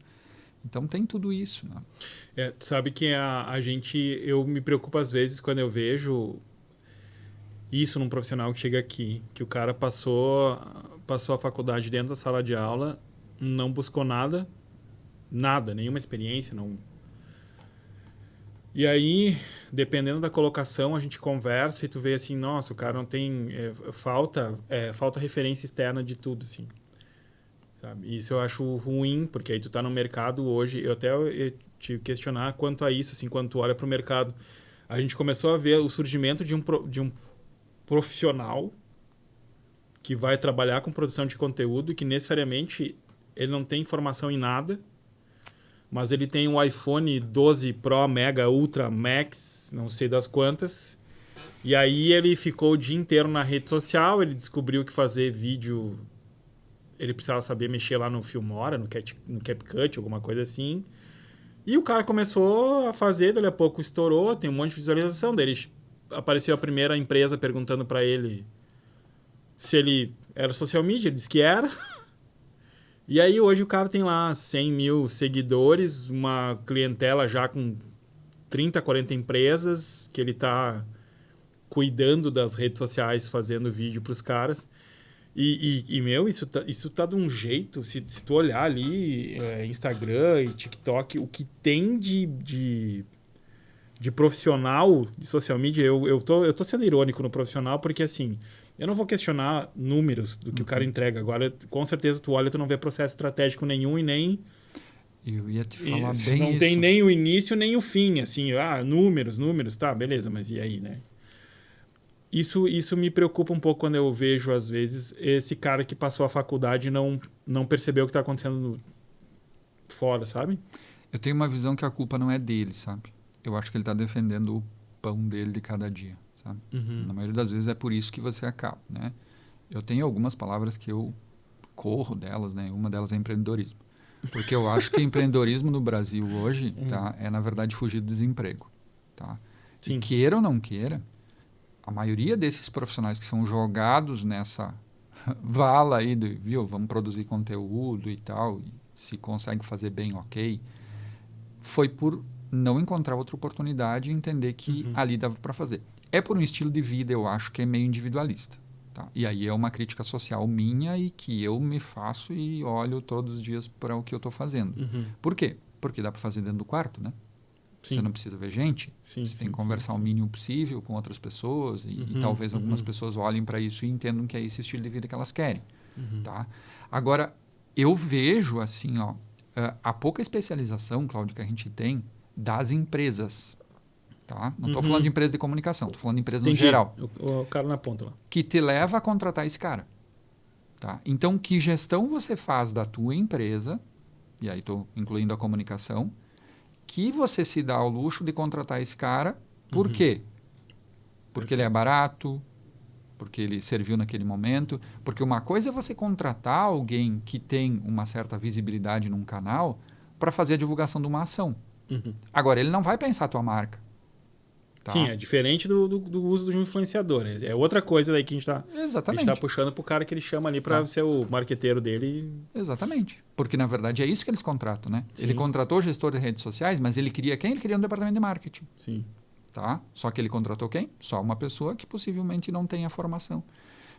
Então, tem tudo isso. Né? Tu sabe que a gente, eu me preocupo às vezes quando eu vejo isso num profissional que chega aqui, que o cara passou a faculdade dentro da sala de aula, não buscou nada, nenhuma experiência, não. E aí, dependendo da colocação, a gente conversa e tu vê assim, nossa, o cara não tem... falta referência externa de tudo, assim. Sabe? Isso eu acho ruim, porque aí tu tá no mercado hoje, eu te questionar quanto a isso, assim, quando tu olha pro mercado. A gente começou a ver o surgimento de um profissional que vai trabalhar com produção de conteúdo e que necessariamente ele não tem formação em nada, mas ele tem um iPhone 12 Pro, Mega, Ultra, Max, não sei das quantas. E aí ele ficou o dia inteiro na rede social, ele descobriu que fazer vídeo... Ele precisava saber mexer lá no Filmora, no CapCut, alguma coisa assim. E o cara começou a fazer, dali a pouco estourou, tem um monte de visualização dele. Apareceu a primeira empresa perguntando para ele se ele era social media, ele disse que era. E aí hoje o cara tem lá 100 mil seguidores, uma clientela já com 30, 40 empresas, que ele está cuidando das redes sociais, fazendo vídeo para os caras. Meu, isso tá de um jeito, se tu olhar ali, Instagram e TikTok, o que tem de profissional de social media, eu tô sendo irônico no profissional, porque assim, eu não vou questionar números do que o cara entrega. Agora, com certeza, tu olha, tu não vê processo estratégico nenhum e nem... Eu ia te falar bem não isso. tem nem o início, nem o fim, assim, números, tá, beleza, mas e aí, né? Isso me preocupa um pouco quando eu vejo, às vezes, esse cara que passou a faculdade e não percebeu o que está acontecendo fora, sabe? Eu tenho uma visão que a culpa não é dele, sabe? Eu acho que ele está defendendo o pão dele de cada dia, sabe? Na maioria das vezes é por isso que você acaba, né? Eu tenho algumas palavras que eu corro delas, né? Uma delas é empreendedorismo. Porque eu acho que empreendedorismo no Brasil hoje, tá? É, na verdade, fugir do desemprego, tá? Sim. E queira ou não queira, a maioria desses profissionais que são jogados nessa vala aí de, viu, vamos produzir conteúdo e tal, e se consegue fazer bem, ok, foi por não encontrar outra oportunidade e entender que ali dava para fazer. É por um estilo de vida, eu acho, que é meio individualista. Tá? E aí é uma crítica social minha e que eu me faço e olho todos os dias para o que eu estou fazendo. Por quê? Porque dá para fazer dentro do quarto, né? Sim. Você não precisa ver gente, você tem que conversar o mínimo possível com outras pessoas e talvez algumas pessoas olhem para isso e entendam que é esse estilo de vida que elas querem. Tá? Agora, eu vejo assim, ó, a pouca especialização, Cláudio, que a gente tem das empresas. Tá? Não estou falando de empresa de comunicação, estou falando de empresa no Entendi. geral. O cara na ponta lá. Que te leva a contratar esse cara. Tá? Então, que gestão você faz da tua empresa, e aí estou incluindo a comunicação, que você se dá ao luxo de contratar esse cara, por quê? Porque ele é barato, porque ele serviu naquele momento, porque uma coisa é você contratar alguém que tem uma certa visibilidade num canal para fazer a divulgação de uma ação. Agora, ele não vai pensar a tua marca. Tá? Sim, é diferente do uso de um influenciador. É outra coisa daí que a gente está puxando pro cara que ele chama ali para ser o marqueteiro dele. Exatamente. Porque, na verdade, é isso que eles contratam, né? Sim. Ele contratou o gestor de redes sociais, mas ele queria quem? Ele queria um departamento de marketing. Sim. Tá? Só que ele contratou quem? Só uma pessoa que possivelmente não tenha formação.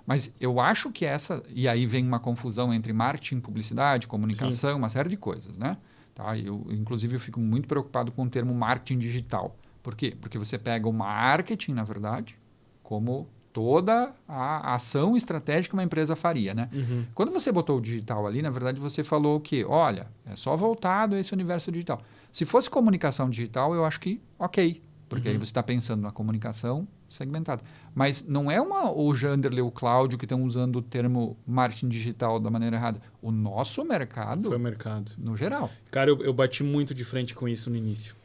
Mas eu acho que essa... E aí vem uma confusão entre marketing, publicidade, comunicação, Sim. uma série de coisas, né? Tá? Inclusive, eu fico muito preocupado com o termo marketing digital. Por quê? Porque você pega o marketing, na verdade, como toda a ação estratégica que uma empresa faria, né? Quando você botou o digital ali, na verdade, você falou que, olha, é só voltado a esse universo digital. Se fosse comunicação digital, eu acho que ok, porque aí você está pensando na comunicação segmentada. Mas não é o Janderley ou o Cláudio que estão usando o termo marketing digital da maneira errada. O nosso mercado... Foi o mercado. No geral. Cara, eu bati muito de frente com isso no início.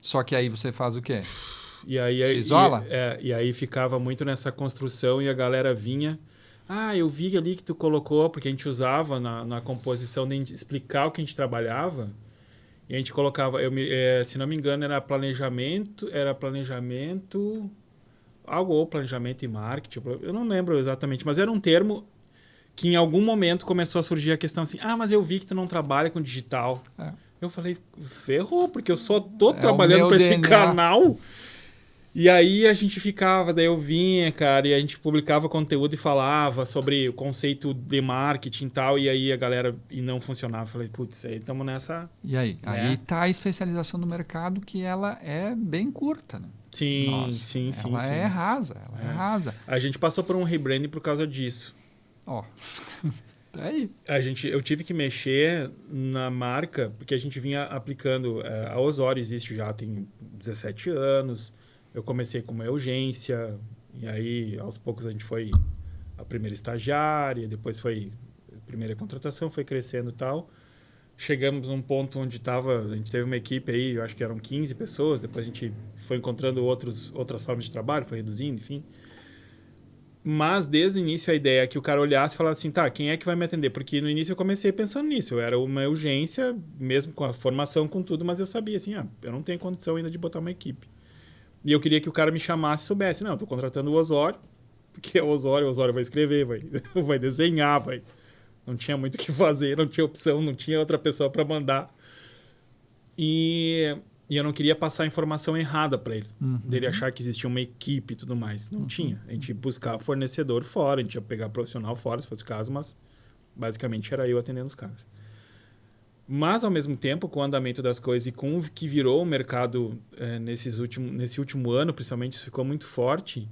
Só que aí você faz o quê? E aí, se isola? E aí ficava muito nessa construção e a galera vinha... Ah, eu vi ali que tu colocou, porque a gente usava na composição de explicar o que a gente trabalhava... E a gente colocava, se não me engano, era planejamento, algo ou planejamento e marketing, eu não lembro exatamente, mas era um termo que em algum momento começou a surgir a questão assim, mas eu vi que tu não trabalha com digital. Eu falei, ferrou, porque eu só tô trabalhando para esse canal. E aí a gente ficava, daí eu vinha, cara, e a gente publicava conteúdo e falava sobre o conceito de marketing e tal, e aí a galera não funcionava. Eu falei, putz, aí estamos nessa... E aí? Né? Aí tá a especialização do mercado, que ela é bem curta, né? Sim, Nossa, sim. Ela é rasa, é rasa. A gente passou por um rebranding por causa disso. Ó, tá aí. Eu tive que mexer na marca, porque a gente vinha aplicando... a Osório existe já tem 17 anos... Eu comecei com uma urgência, e aí aos poucos a gente foi a primeira estagiária, depois foi a primeira contratação, foi crescendo e tal. Chegamos num ponto onde a gente teve uma equipe aí, eu acho que eram 15 pessoas, depois a gente foi encontrando outras formas de trabalho, foi reduzindo, enfim. Mas desde o início a ideia é que o cara olhasse e falasse assim, tá, quem é que vai me atender? Porque no início eu comecei pensando nisso, eu era uma urgência, mesmo com a formação, com tudo, mas eu sabia assim, eu não tenho condição ainda de botar uma equipe. E eu queria que o cara me chamasse e soubesse. Não, eu tô contratando o Osório, porque o Osório vai escrever, vai desenhar, Não tinha muito o que fazer, não tinha opção, não tinha outra pessoa para mandar. E eu não queria passar a informação errada para ele. Dele achar que existia uma equipe e tudo mais. Não tinha. A gente ia buscar fornecedor fora, a gente ia pegar profissional fora, se fosse o caso, mas basicamente era eu atendendo os caras. Mas, ao mesmo tempo, com o andamento das coisas e com o que virou o mercado nesse último ano, principalmente, isso ficou muito forte,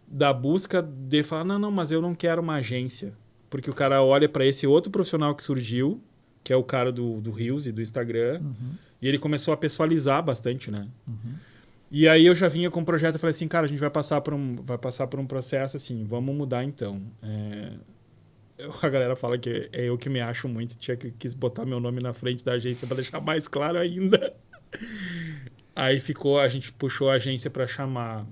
da busca de falar, não, mas eu não quero uma agência. Porque o cara olha para esse outro profissional que surgiu, que é o cara do Reels e do Instagram, e ele começou a pessoalizar bastante, né? E aí eu já vinha com um projeto e falei assim, cara, a gente vai passar por um processo assim, vamos mudar então. A galera fala que é eu que me acho muito, quis botar meu nome na frente da agência para deixar mais claro ainda. Aí a gente puxou a agência para chamar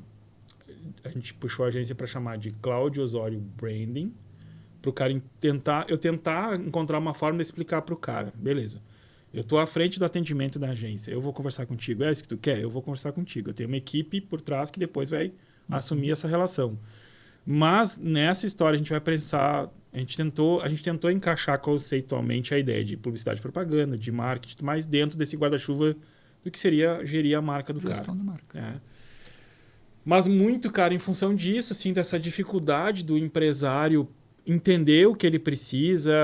de Cláudio Osório Branding, para o cara tentar encontrar uma forma de explicar para o cara, beleza. Eu estou à frente do atendimento da agência, eu vou conversar contigo, é isso que tu quer? Eu vou conversar contigo. Eu tenho uma equipe por trás que depois vai assumir essa relação. Mas nessa história a gente vai pensar, a gente tentou encaixar conceitualmente a ideia de publicidade e propaganda, de marketing, mas dentro desse guarda-chuva do que seria gerir a marca do cara. Gestão da marca. Mas muito, cara, em função disso, assim, dessa dificuldade do empresário entender o que ele precisa,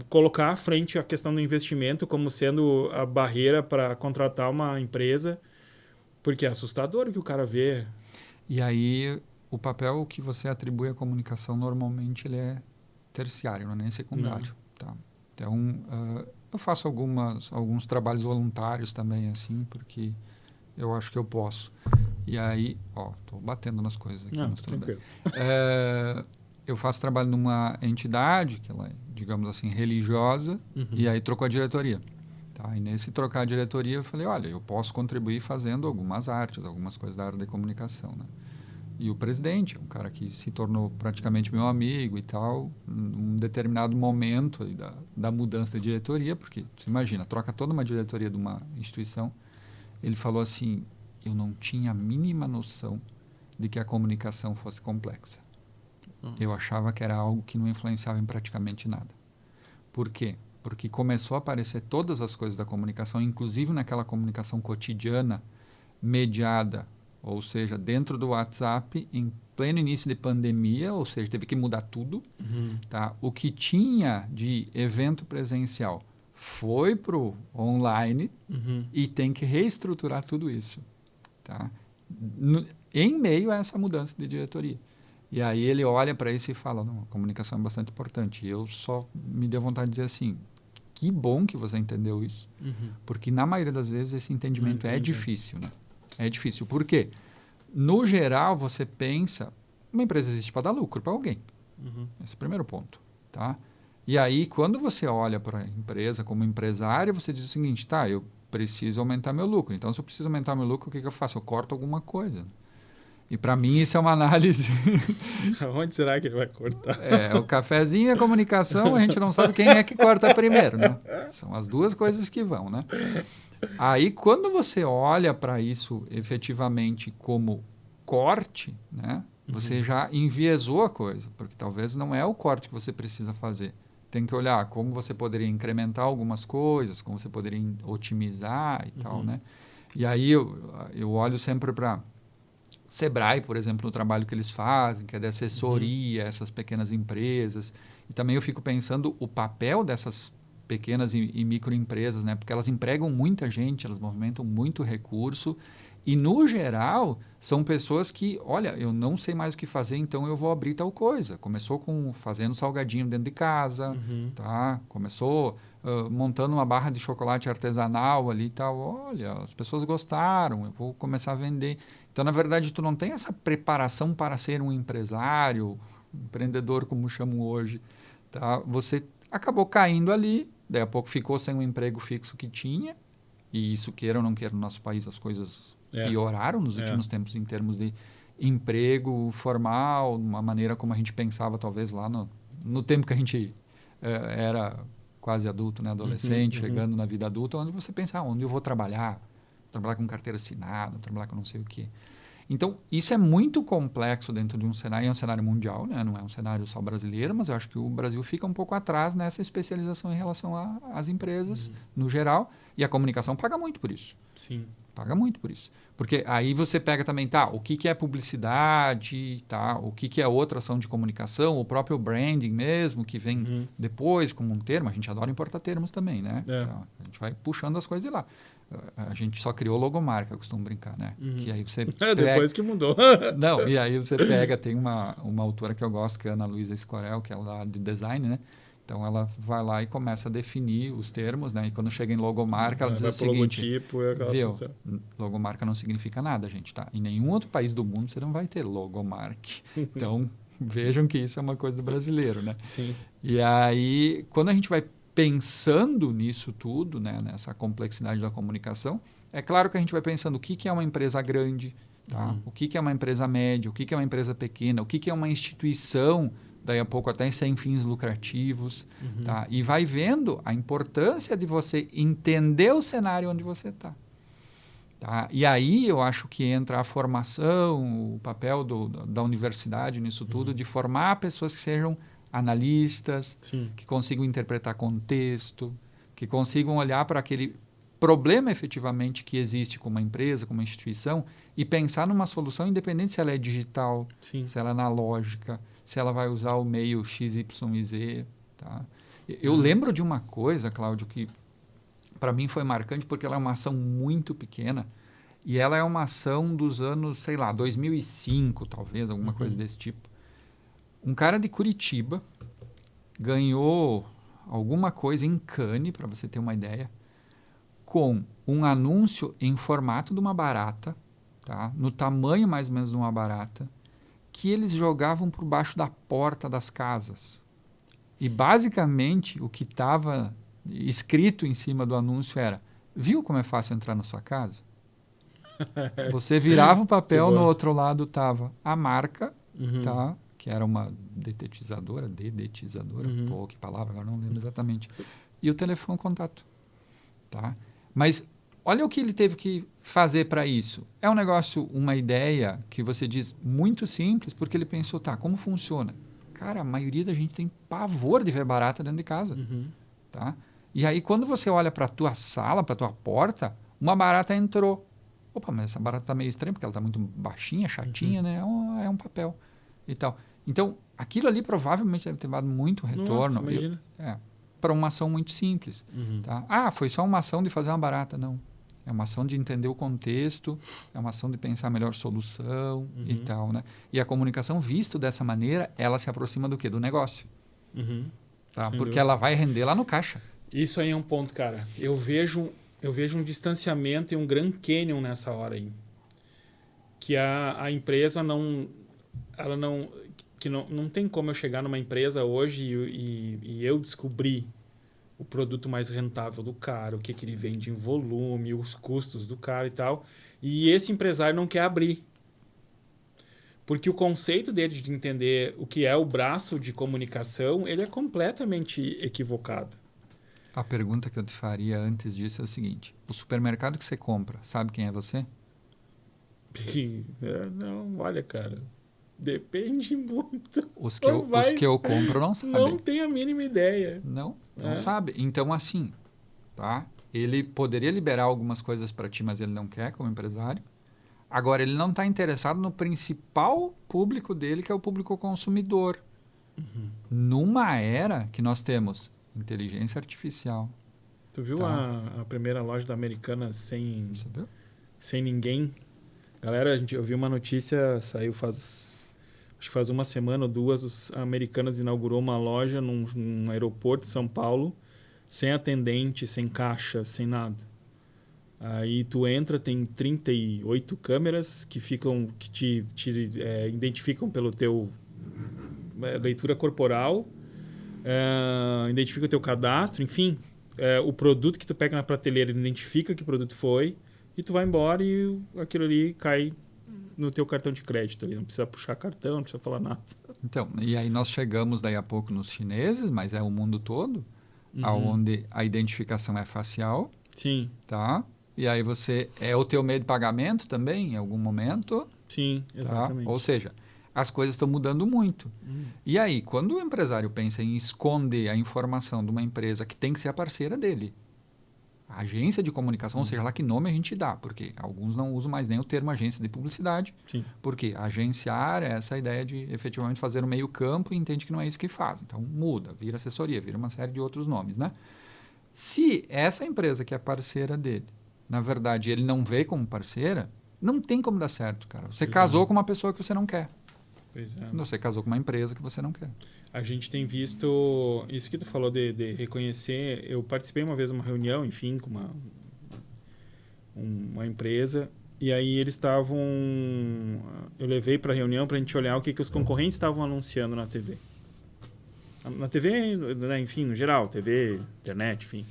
colocar à frente a questão do investimento como sendo a barreira para contratar uma empresa, porque é assustador o que o cara vê. E aí, o papel que você atribui à comunicação, normalmente, ele é terciário, não é nem secundário. Tá? Então, eu faço alguns trabalhos voluntários também, assim, porque eu acho que eu posso. E aí, tô batendo nas coisas aqui. Não, mas tudo bem. tranquilo. Eu faço trabalho numa entidade, que ela é, digamos assim, religiosa, e aí trocou a diretoria. Tá? E nesse trocar a diretoria, eu falei, olha, eu posso contribuir fazendo algumas artes, algumas coisas da área da comunicação, né? E o presidente, um cara que se tornou praticamente meu amigo e tal, num determinado momento aí da mudança de diretoria, porque, você imagina, troca toda uma diretoria de uma instituição, ele falou assim, eu não tinha a mínima noção de que a comunicação fosse complexa. Nossa. Eu achava que era algo que não influenciava em praticamente nada. Por quê? Porque começou a aparecer todas as coisas da comunicação, inclusive naquela comunicação cotidiana, mediada, ou seja, dentro do WhatsApp, em pleno início de pandemia, ou seja, teve que mudar tudo. Tá? O que tinha de evento presencial foi para o online e tem que reestruturar tudo isso. Tá? Em meio a essa mudança de diretoria. E aí ele olha para isso e fala, não, a comunicação é bastante importante. E eu só me deu vontade de dizer assim, que bom que você entendeu isso, porque na maioria das vezes esse entendimento é difícil, né? É difícil. Por quê? No geral, você pensa, uma empresa existe para dar lucro para alguém. Esse é o primeiro ponto, tá? E aí, quando você olha para a empresa como empresário, você diz o seguinte, tá, eu preciso aumentar meu lucro. Então, se eu preciso aumentar meu lucro, o que eu faço? Eu corto alguma coisa. E para mim isso é uma análise... Onde será que ele vai cortar? O cafezinho e a comunicação, a gente não sabe quem é que corta primeiro, né? São as duas coisas que vão, né? Aí, quando você olha para isso efetivamente como corte, né? Você já enviesou a coisa, porque talvez não é o corte que você precisa fazer. Tem que olhar como você poderia incrementar algumas coisas, como você poderia otimizar e tal, né? E aí eu olho sempre para Sebrae, por exemplo, no trabalho que eles fazem, que é de assessoria a essas pequenas empresas. E também eu fico pensando o papel dessas pequenas e microempresas, né? Porque elas empregam muita gente, elas movimentam muito recurso e, no geral, são pessoas que, olha, eu não sei mais o que fazer, então eu vou abrir tal coisa. Começou com fazendo salgadinho dentro de casa, tá? Começou montando uma barra de chocolate artesanal ali e tal. Olha, as pessoas gostaram, eu vou começar a vender. Então, na verdade, tu não tem essa preparação para ser um empresário, um empreendedor, como chamam hoje, tá? Você acabou caindo ali, daí a pouco ficou sem um emprego fixo que tinha, e isso, queira ou não queira, no nosso país as coisas pioraram nos últimos tempos em termos de emprego formal, uma maneira como a gente pensava talvez lá no tempo que a gente era quase adulto, né, adolescente, chegando na vida adulta, onde você pensa, onde eu vou trabalhar com carteira assinada, trabalhar com não sei o quê. Então, isso é muito complexo dentro de um cenário, é um cenário mundial, né? Não é um cenário só brasileiro, mas eu acho que o Brasil fica um pouco atrás nessa especialização em relação às empresas, no geral, e a comunicação paga muito por isso. Sim. Paga muito por isso. Porque aí você pega também, tá, o que é publicidade, tá, o que é outra ação de comunicação, o próprio branding mesmo, que vem depois como um termo, a gente adora importar termos também, né? Então, a gente vai puxando as coisas de lá. A gente só criou logomarca, eu costumo brincar, né? Que aí você pega... Depois que mudou. Não, e aí você pega, tem uma autora que eu gosto, que é a Ana Luísa Escorel, que é lá de design, né? Então ela vai lá e começa a definir os termos, né? E quando chega em logomarca, ela diz o seguinte: logotipo, viu, logomarca não significa nada, gente, tá? Em nenhum outro país do mundo você não vai ter logomarca. Então, vejam que isso é uma coisa do brasileiro, né? Sim. E aí, quando a gente vai pensando nisso tudo, né, nessa complexidade da comunicação, é claro que a gente vai pensando o que é uma empresa grande, tá? O que é uma empresa média, o que é uma empresa pequena, o que é uma instituição, daí a pouco até sem fins lucrativos, tá? E vai vendo a importância de você entender o cenário onde você está. Tá? E aí eu acho que entra a formação, o papel da universidade nisso tudo, de formar pessoas que sejam analistas, que consigam interpretar contexto, que consigam olhar para aquele problema efetivamente que existe com uma empresa, com uma instituição, e pensar numa solução independente se ela é digital, se ela é analógica, se ela vai usar o meio X, Y e Z. Tá? Eu lembro de uma coisa, Cláudio, que para mim foi marcante porque ela é uma ação muito pequena e ela é uma ação dos anos, sei lá, 2005 talvez, alguma coisa desse tipo. Um cara de Curitiba ganhou alguma coisa em Cannes, para você ter uma ideia, com um anúncio em formato de uma barata, tá? No tamanho mais ou menos de uma barata, que eles jogavam por baixo da porta das casas. E basicamente o que estava escrito em cima do anúncio era: viu como é fácil entrar na sua casa? Você virava o papel, no outro lado estava a marca, tá? Que era uma dedetizadora, pô, que palavra, agora não lembro exatamente. E o telefone contato, tá? Mas olha o que ele teve que fazer para isso. É um negócio, uma ideia que você diz muito simples, porque ele pensou, tá, como funciona? Cara, a maioria da gente tem pavor de ver barata dentro de casa, tá? E aí, quando você olha para a tua sala, para a tua porta, uma barata entrou. Opa, mas essa barata está meio estranha, porque ela está muito baixinha, chatinha, né? É um papel e tal. Então, aquilo ali provavelmente deve ter dado muito retorno. Nossa, imagina. Para uma ação muito simples. Tá? Ah, foi só uma ação de fazer uma barata. Não. É uma ação de entender o contexto, é uma ação de pensar a melhor solução e tal, né? E a comunicação, visto dessa maneira, ela se aproxima do quê? Do negócio. Tá? Porque ela vai render lá no caixa. Isso aí é um ponto, cara. Eu vejo um distanciamento e um Grand Canyon nessa hora aí. Que a empresa não tem como eu chegar numa empresa hoje e eu descobrir o produto mais rentável do cara, o que ele vende em volume, os custos do cara e tal. E esse empresário não quer abrir. Porque o conceito dele de entender o que é o braço de comunicação, ele é completamente equivocado. A pergunta que eu te faria antes disso é o seguinte: o supermercado que você compra, sabe quem é você? Não, olha, cara, depende muito. Os que eu compro não sabem. Não tem a mínima ideia. Não sabe. Então, assim, tá? Ele poderia liberar algumas coisas para ti, mas ele não quer como empresário. Agora, ele não está interessado no principal público dele, que é o público consumidor. Numa era que nós temos inteligência artificial. Tu viu a primeira loja da Americana sem ninguém? Galera, eu vi uma notícia, saiu acho que faz uma semana ou duas, a Americanas inaugurou uma loja num aeroporto de São Paulo, sem atendente, sem caixa, sem nada. Aí tu entra, tem 38 câmeras que te identificam pelo teu leitura corporal, identifica o teu cadastro, enfim, o produto que tu pega na prateleira identifica que produto foi, e tu vai embora e aquilo ali cai no teu cartão de crédito ali. Não precisa puxar cartão, não precisa falar nada. Então, e aí nós chegamos daí a pouco nos chineses, mas é o mundo todo, onde a identificação é facial. Sim. Tá? E aí você... É o teu meio de pagamento também, em algum momento. Sim, exatamente. Tá? Ou seja, as coisas estão mudando muito. E aí, quando o empresário pensa em esconder a informação de uma empresa que tem que ser a parceira dele, a agência de comunicação, ou seja lá que nome a gente dá, porque alguns não usam mais nem o termo agência de publicidade, porque agenciar é essa ideia de efetivamente fazer o meio campo e entende que não é isso que faz. Então muda, vira assessoria, vira uma série de outros nomes, né? Se essa empresa que é parceira dele, na verdade, ele não vê como parceira, não tem como dar certo, cara. Você casou com uma pessoa que você não quer. Você casou com uma empresa que você não quer. A gente tem visto... Isso que tu falou de reconhecer... Eu participei uma vez de uma reunião, enfim, com uma empresa, e aí eles estavam... Eu levei para a reunião para a gente olhar o que os concorrentes estavam anunciando na TV. Na TV, né, enfim, no geral, TV, internet, enfim.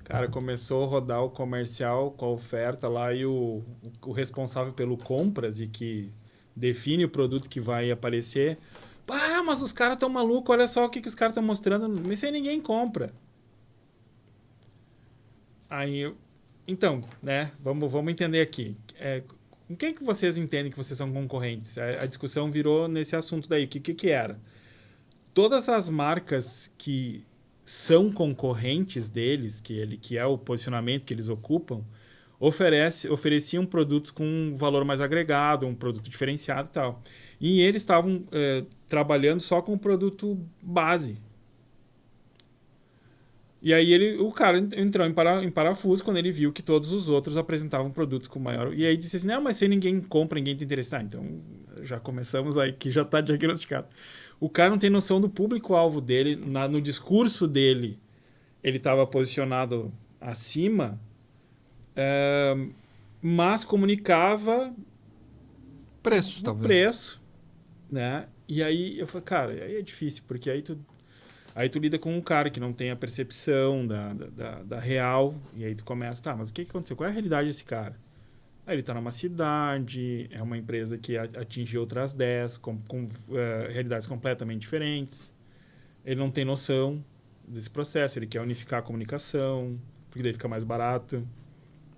Cara, começou a rodar o comercial com a oferta lá e o responsável pelo compras e que define o produto que vai aparecer. Ah, mas os caras estão malucos, olha só o que os caras estão mostrando. Isso aí ninguém compra. Aí, então, né, vamos entender aqui. Com quem que vocês entendem que vocês são concorrentes? A discussão virou nesse assunto daí. O que era? Todas as marcas que são concorrentes deles, que é o posicionamento que eles ocupam, ofereciam produtos com um valor mais agregado, um produto diferenciado e tal. E eles estavam trabalhando só com o produto base. E aí o cara entrou em parafuso quando ele viu que todos os outros apresentavam produtos com maior... E aí disse assim, não, mas se ninguém compra, ninguém tem interesse. Então já começamos aí, que já está diagnosticado. O cara não tem noção do público-alvo dele, no discurso dele. ele estava posicionado acima, mas comunicava Preços, o talvez. preço, né? E aí eu falei, cara, aí é difícil, porque aí tu lida com um cara que não tem a percepção da real, e aí tu começa, tá, mas o que aconteceu? Qual é a realidade desse cara? Aí ele tá numa cidade, é uma empresa que atinge outras 10, com realidades completamente diferentes. Ele não tem noção desse processo, ele quer unificar a comunicação, porque daí fica mais barato.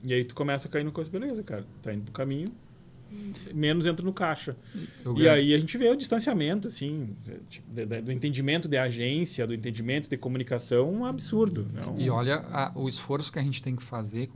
E aí tu começa a cair no coisa, beleza, cara, tá indo pro caminho, menos entra no caixa. E aí a gente vê o distanciamento, assim, do entendimento de agência, do entendimento de comunicação, um absurdo. Não... E olha o esforço que a gente tem que fazer,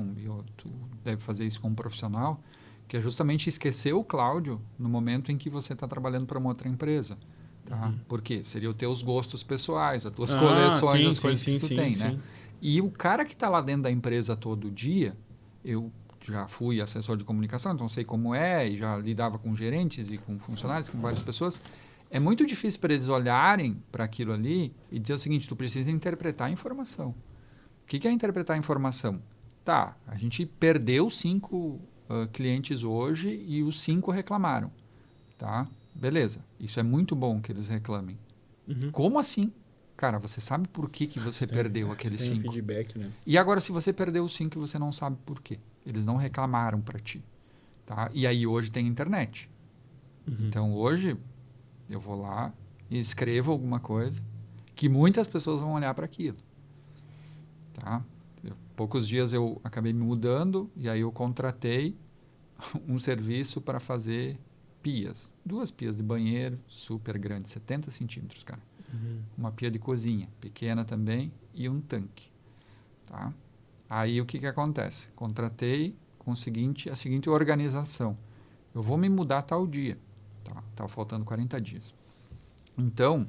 tu deve fazer isso como profissional, que é justamente esquecer o Cláudio no momento em que você está trabalhando para uma outra empresa. Tá? Porque seria os teus gostos pessoais, as tuas coleções, as coisas que tu tem, né? E o cara que está lá dentro da empresa todo dia, eu já fui assessor de comunicação, então sei como é, e já lidava com gerentes e com funcionários, com várias pessoas. É muito difícil para eles olharem para aquilo ali e dizer o seguinte, tu precisa interpretar a informação. O que é interpretar a informação? Tá, a gente perdeu 5 clientes hoje e os 5 reclamaram. Tá? Beleza, isso é muito bom que eles reclamem. Como assim? Cara, você sabe por que você perdeu aqueles 5? Feedback, né? E agora, se você perdeu os 5 e você não sabe por quê? Eles não reclamaram para ti. Tá? E aí hoje tem internet. Então hoje eu vou lá e escrevo alguma coisa que muitas pessoas vão olhar para aquilo. Tá? Poucos dias eu acabei me mudando e aí eu contratei um serviço para fazer pias. 2 pias de banheiro, super grandes, 70 centímetros, cara. Uma pia de cozinha, pequena também, e um tanque. Tá? Aí o que acontece? Contratei com a seguinte organização. Eu vou me mudar tal dia. Tá faltando 40 dias. Então,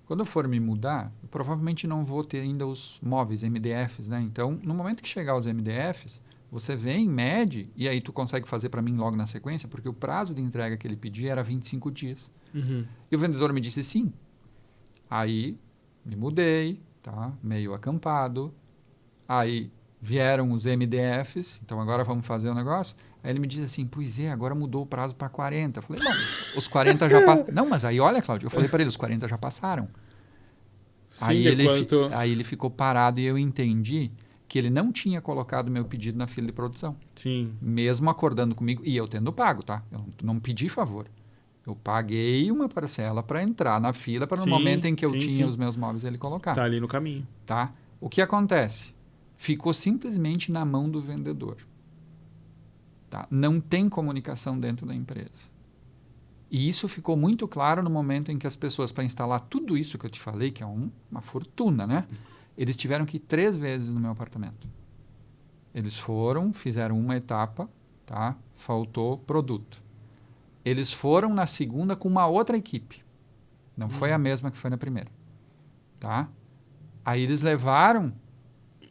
quando eu for me mudar, eu provavelmente não vou ter ainda os móveis, MDFs, né? Então, no momento que chegar os MDFs, você vem, mede, e aí tu consegue fazer para mim logo na sequência, porque o prazo de entrega que ele pedia era 25 dias. E o vendedor me disse sim. Aí, me mudei, tá? Meio acampado. Aí, vieram os MDFs, então agora vamos fazer o negócio. Aí ele me disse assim, pois é, agora mudou o prazo para 40. Eu falei, não, os 40 já passaram. Não, mas aí olha, Cláudio, eu falei para ele, os 40 já passaram. Sim, Aí ele ficou parado e eu entendi que ele não tinha colocado meu pedido na fila de produção. Sim. Mesmo acordando comigo, e eu tendo pago, tá? Eu não pedi favor. Eu paguei uma parcela para entrar na fila para no momento em que eu tinha os meus móveis ele colocar. Tá ali no caminho. Tá? O que acontece? Ficou simplesmente na mão do vendedor. Tá? Não tem comunicação dentro da empresa. E isso ficou muito claro no momento em que as pessoas, para instalar tudo isso que eu te falei, que é uma fortuna, né? Eles tiveram que ir 3 vezes no meu apartamento. Eles foram, fizeram uma etapa, tá? Faltou produto. Eles foram na segunda com uma outra equipe. Não foi a mesma que foi na primeira. Tá? Aí eles levaram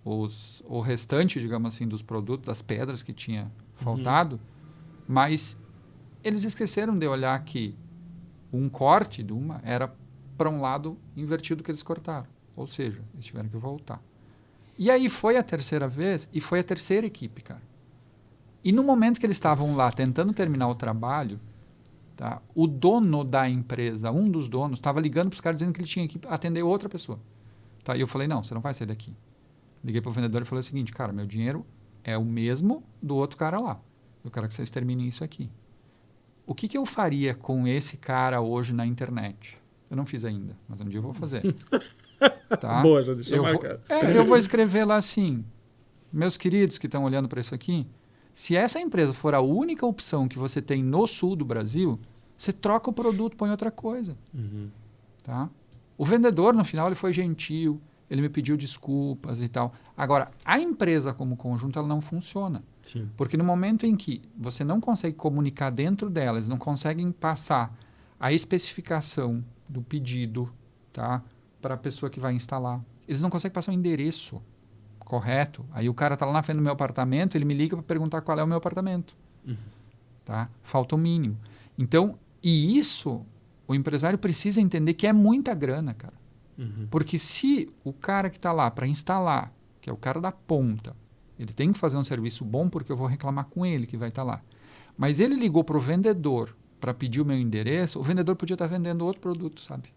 o restante, digamos assim, dos produtos, das pedras que tinha faltado, mas eles esqueceram de olhar que um corte de uma era para um lado invertido que eles cortaram. Ou seja, eles tiveram que voltar. E aí foi a terceira vez e foi a terceira equipe, cara. E no momento que eles estavam lá tentando terminar o trabalho, tá, o dono da empresa, um dos donos, estava ligando para os caras dizendo que ele tinha que atender outra pessoa. Tá? E eu falei, não, você não vai sair daqui. Liguei para o vendedor e falei o seguinte, cara, meu dinheiro é o mesmo do outro cara lá. Eu quero que vocês terminem isso aqui. O que eu faria com esse cara hoje na internet? Eu não fiz ainda, mas um dia eu vou fazer. Tá? Boa, já deixou marcado. Eu vou escrever lá assim, meus queridos que estão olhando para isso aqui, se essa empresa for a única opção que você tem no sul do Brasil, você troca o produto, põe outra coisa. Tá? O vendedor, no final, ele foi gentil, ele me pediu desculpas e tal. Agora, a empresa como conjunto, ela não funciona. Sim. Porque no momento em que você não consegue comunicar dentro delas, não conseguem passar a especificação do pedido, tá, para a pessoa que vai instalar, eles não conseguem passar o endereço correto. Aí o cara está lá na frente do meu apartamento, ele me liga para perguntar qual é o meu apartamento. Tá? Falta o mínimo. Então, e isso, o empresário precisa entender que é muita grana, cara. Uhum. Porque se o cara que está lá para instalar, que é o cara da ponta, ele tem que fazer um serviço bom porque eu vou reclamar com ele que vai estar lá. Mas ele ligou para o vendedor para pedir o meu endereço, o vendedor podia estar vendendo outro produto, sabe?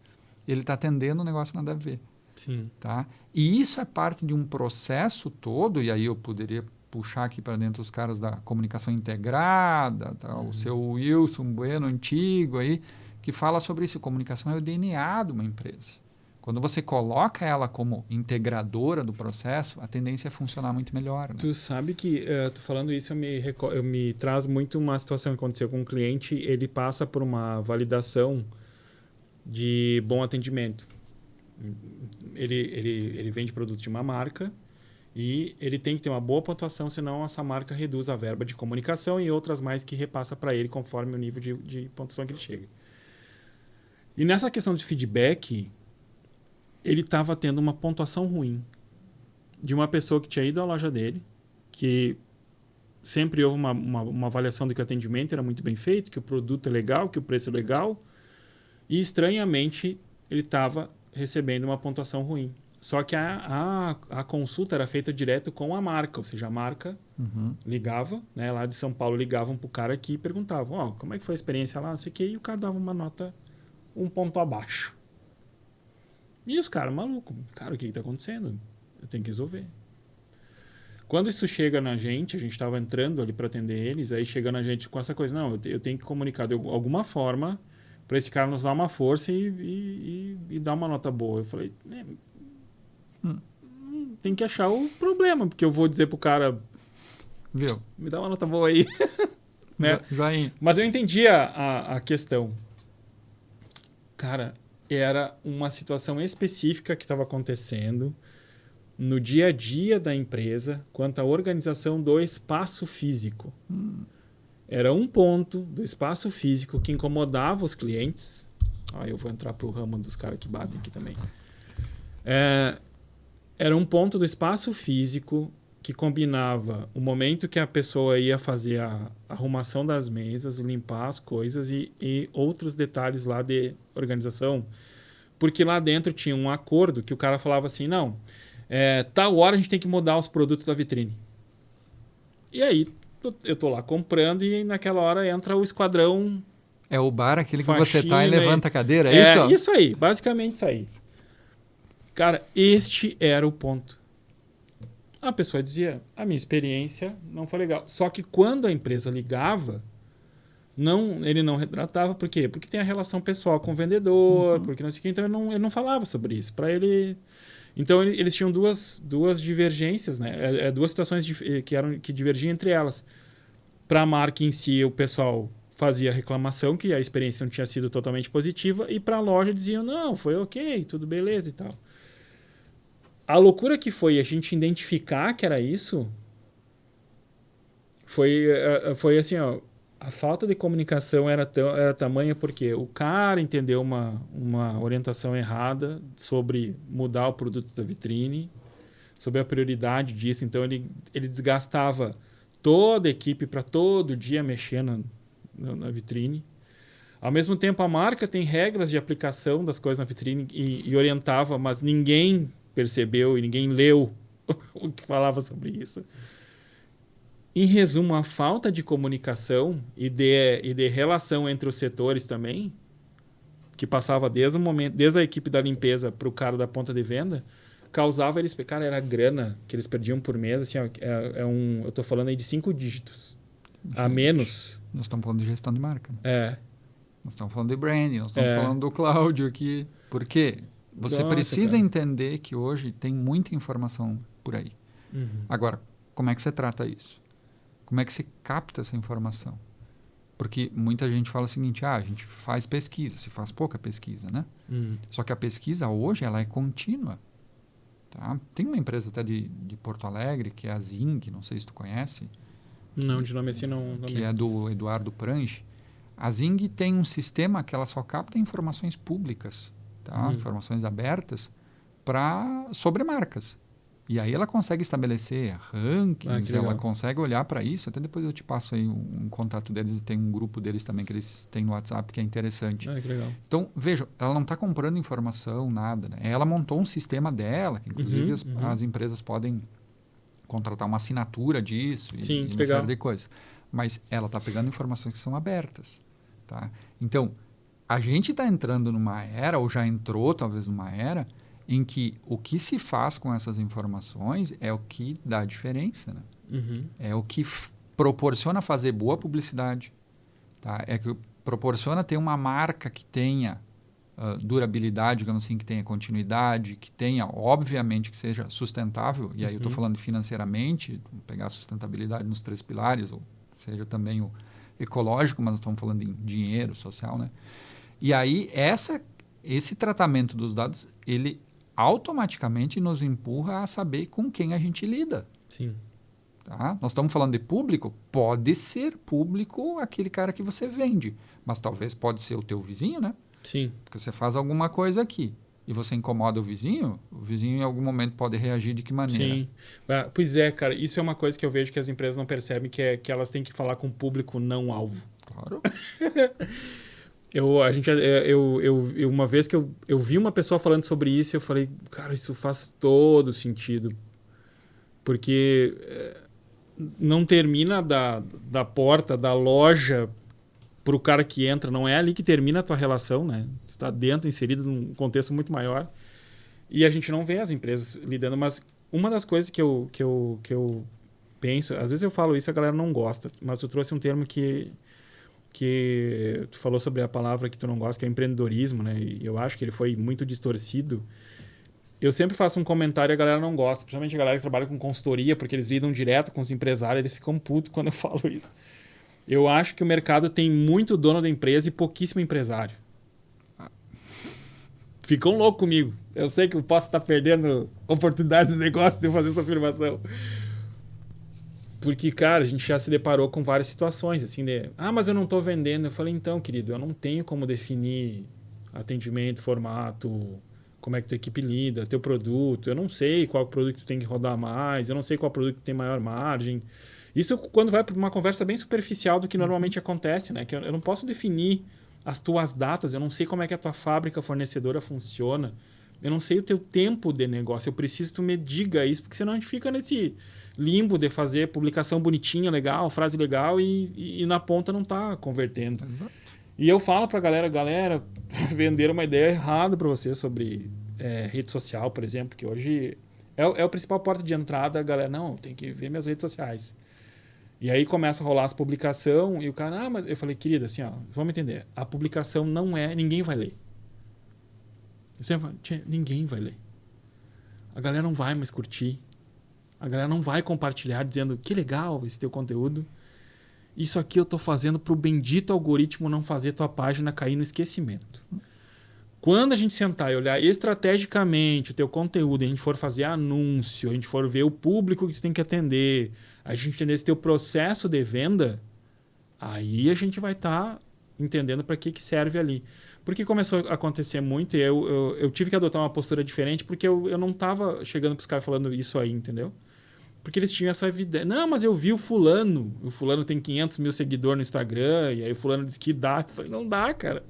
Ele está atendendo um negócio nada a ver. Sim. Tá? E isso é parte de um processo todo, e aí eu poderia puxar aqui para dentro os caras da comunicação integrada, tá? O seu Wilson Bueno antigo aí, que fala sobre isso. Comunicação é o DNA de uma empresa. Quando você coloca ela como integradora do processo, a tendência é funcionar muito melhor. Né? Tu sabe que, tu falando isso, eu me traz muito uma situação que aconteceu com um cliente, ele passa por uma validação de bom atendimento. Ele vende produto de uma marca e ele tem que ter uma boa pontuação, senão essa marca reduz a verba de comunicação e outras mais que repassa para ele conforme o nível de pontuação que ele chega. E nessa questão de feedback, ele estava tendo uma pontuação ruim de uma pessoa que tinha ido à loja dele, que sempre houve uma avaliação de que o atendimento era muito bem feito, que o produto é legal, que o preço é legal, e estranhamente ele estava recebendo uma pontuação ruim. Só que a consulta era feita direto com a marca, ou seja, a marca ligava, né, lá de São Paulo ligavam para o cara aqui e perguntavam, como é que foi a experiência lá, não sei o quê, e o cara dava uma nota um ponto abaixo. E os caras malucos, cara, o que está acontecendo? Eu tenho que resolver. Quando isso chega na gente, a gente estava entrando ali para atender eles, aí chega na gente com essa coisa, não, eu tenho que comunicar de alguma forma para esse cara nos dar uma força e dar uma nota boa. Eu falei, tem que achar o problema, porque eu vou dizer pro cara, viu? Me dá uma nota boa aí. Né? Joinha. Mas eu entendi a questão. Cara, era uma situação específica que estava acontecendo no dia a dia da empresa quanto à organização do espaço físico. Era um ponto do espaço físico que incomodava os clientes. Eu vou entrar pro ramo dos caras que batem aqui também. Era um ponto do espaço físico que combinava o momento que a pessoa ia fazer a arrumação das mesas, limpar as coisas e outros detalhes lá de organização. Porque lá dentro tinha um acordo que o cara falava assim, não, tal hora a gente tem que mudar os produtos da vitrine. E aí eu tô lá comprando e naquela hora entra o esquadrão. É o bar aquele que faxina, você tá e levanta a cadeira, é isso? Isso aí, basicamente isso aí. Cara, este era o ponto. A pessoa dizia, a minha experiência não foi legal. Só que quando a empresa ligava, ele não retratava. Por quê? Porque tem a relação pessoal com o vendedor, porque não sei o que. Então ele não falava sobre isso. Para ele... Então eles tinham duas divergências, né? Duas situações que divergiam entre elas. Para a marca em si, o pessoal fazia reclamação que a experiência não tinha sido totalmente positiva, e para a loja diziam, não, foi ok, tudo beleza e tal. A loucura que foi a gente identificar que era isso foi assim, a falta de comunicação era tamanha porque o cara entendeu uma orientação errada sobre mudar o produto da vitrine, sobre a prioridade disso. Então ele desgastava toda a equipe para todo dia mexer na vitrine. Ao mesmo tempo, a marca tem regras de aplicação das coisas na vitrine e orientava, mas ninguém percebeu e ninguém leu o que falava sobre isso. Em resumo, a falta de comunicação e de relação entre os setores também, que passava desde a equipe da limpeza para o cara da ponta de venda, causava eles... Cara, era a grana que eles perdiam por mês, assim, eu estou falando aí de 5 dígitos. Gente, a menos. Nós estamos falando de gestão de marca. Né? Nós estamos falando de branding, nós estamos falando do Cláudio aqui. Por quê? Você precisa entender que hoje tem muita informação por aí. Agora, como é que você trata isso? Como é que você capta essa informação? Porque muita gente fala o seguinte, a gente faz pesquisa, se faz pouca pesquisa, né? Só que a pesquisa hoje, ela é contínua. Tá? Tem uma empresa até de Porto Alegre, que é a Zing, não sei se tu conhece. Não, de nome assim não. Que é do Eduardo Prange. A Zing tem um sistema que ela só capta informações públicas, tá? Informações abertas sobre marcas. E aí ela consegue estabelecer rankings, que ela legal. consegue olhar para isso. Até depois eu te passo aí um contato deles. Tem um grupo deles também que eles têm no WhatsApp que é interessante. Que legal. Então, veja, ela não está comprando informação, nada. Né? Ela montou um sistema dela, que inclusive as empresas podem contratar uma assinatura disso Sim, e que uma legal. série de coisas. Mas ela está pegando informações que são abertas. Tá? Então, a gente está entrando numa era, ou já entrou talvez numa era, em que o que se faz com essas informações é o que dá a diferença. Né? É o que proporciona fazer boa publicidade. Tá? É que proporciona ter uma marca que tenha durabilidade, digamos assim, que tenha continuidade, que tenha, obviamente, que seja sustentável. E aí eu estou falando financeiramente, pegar a sustentabilidade nos 3 pilares, ou seja, também o ecológico, mas nós estamos falando em dinheiro, social. Né? E aí esse tratamento dos dados, ele automaticamente nos empurra a saber com quem a gente lida. Sim. Tá? Nós estamos falando de público, pode ser público aquele cara que você vende, mas talvez pode ser o teu vizinho, né? Sim. Porque você faz alguma coisa aqui e você incomoda o vizinho em algum momento pode reagir de que maneira? Sim. Pois é, cara, isso é uma coisa que eu vejo que as empresas não percebem, que elas têm que falar com o público não alvo. Claro. Uma vez que eu vi uma pessoa falando sobre isso, eu falei, cara, isso faz todo sentido. Porque não termina da porta, da loja, para o cara que entra. Não é ali que termina a tua relação, né? Tu está dentro, inserido num contexto muito maior. E a gente não vê as empresas lidando. Mas uma das coisas que eu penso, às vezes eu falo isso e a galera não gosta, mas tu trouxe um termo que tu falou sobre a palavra que tu não gosta, que é empreendedorismo, né? E eu acho que ele foi muito distorcido. Eu sempre faço um comentário e a galera não gosta, principalmente a galera que trabalha com consultoria, porque eles lidam direto com os empresários, eles ficam putos quando eu falo isso. Eu acho que o mercado tem muito dono da empresa e pouquíssimo empresário. Ficam loucos comigo. Eu sei que eu posso estar perdendo oportunidades de negócio de fazer essa afirmação. Porque, cara, a gente já se deparou com várias situações, assim, mas eu não estou vendendo. Eu falei, então, querido, eu não tenho como definir atendimento, formato, como é que tua equipe lida, teu produto. Eu não sei qual produto tu tem que rodar mais, eu não sei qual produto tem maior margem. Isso quando vai para uma conversa bem superficial do que normalmente acontece, né? Que eu não posso definir as tuas datas, eu não sei como é que a tua fábrica fornecedora funciona, eu não sei o teu tempo de negócio, eu preciso que tu me diga isso, porque senão a gente fica nesse limbo de fazer publicação bonitinha, legal, frase legal e na ponta não tá convertendo. Exato. E eu falo pra galera, venderam uma ideia errada para você sobre rede social, por exemplo, que hoje é a principal porta de entrada, a galera, não, tem que ver minhas redes sociais. E aí começa a rolar as publicações e o cara, mas eu falei, querida, assim, ó, vamos entender, a publicação não ninguém vai ler. Eu sempre falo, ninguém vai ler. A galera não vai mais curtir. A galera não vai compartilhar dizendo, que legal esse teu conteúdo. Isso aqui eu tô fazendo pro bendito algoritmo não fazer tua página cair no esquecimento. Quando a gente sentar e olhar estrategicamente o teu conteúdo, a gente for fazer anúncio, a gente for ver o público que tu tem que atender, a gente entender esse teu processo de venda, aí a gente vai estar entendendo para que serve ali. Porque começou a acontecer muito e eu tive que adotar uma postura diferente porque eu não estava chegando para os caras falando isso aí, entendeu? Porque eles tinham essa ideia. Não, mas eu vi o fulano tem 500 mil seguidores no Instagram e aí o fulano disse que dá. Eu falei, não dá, cara.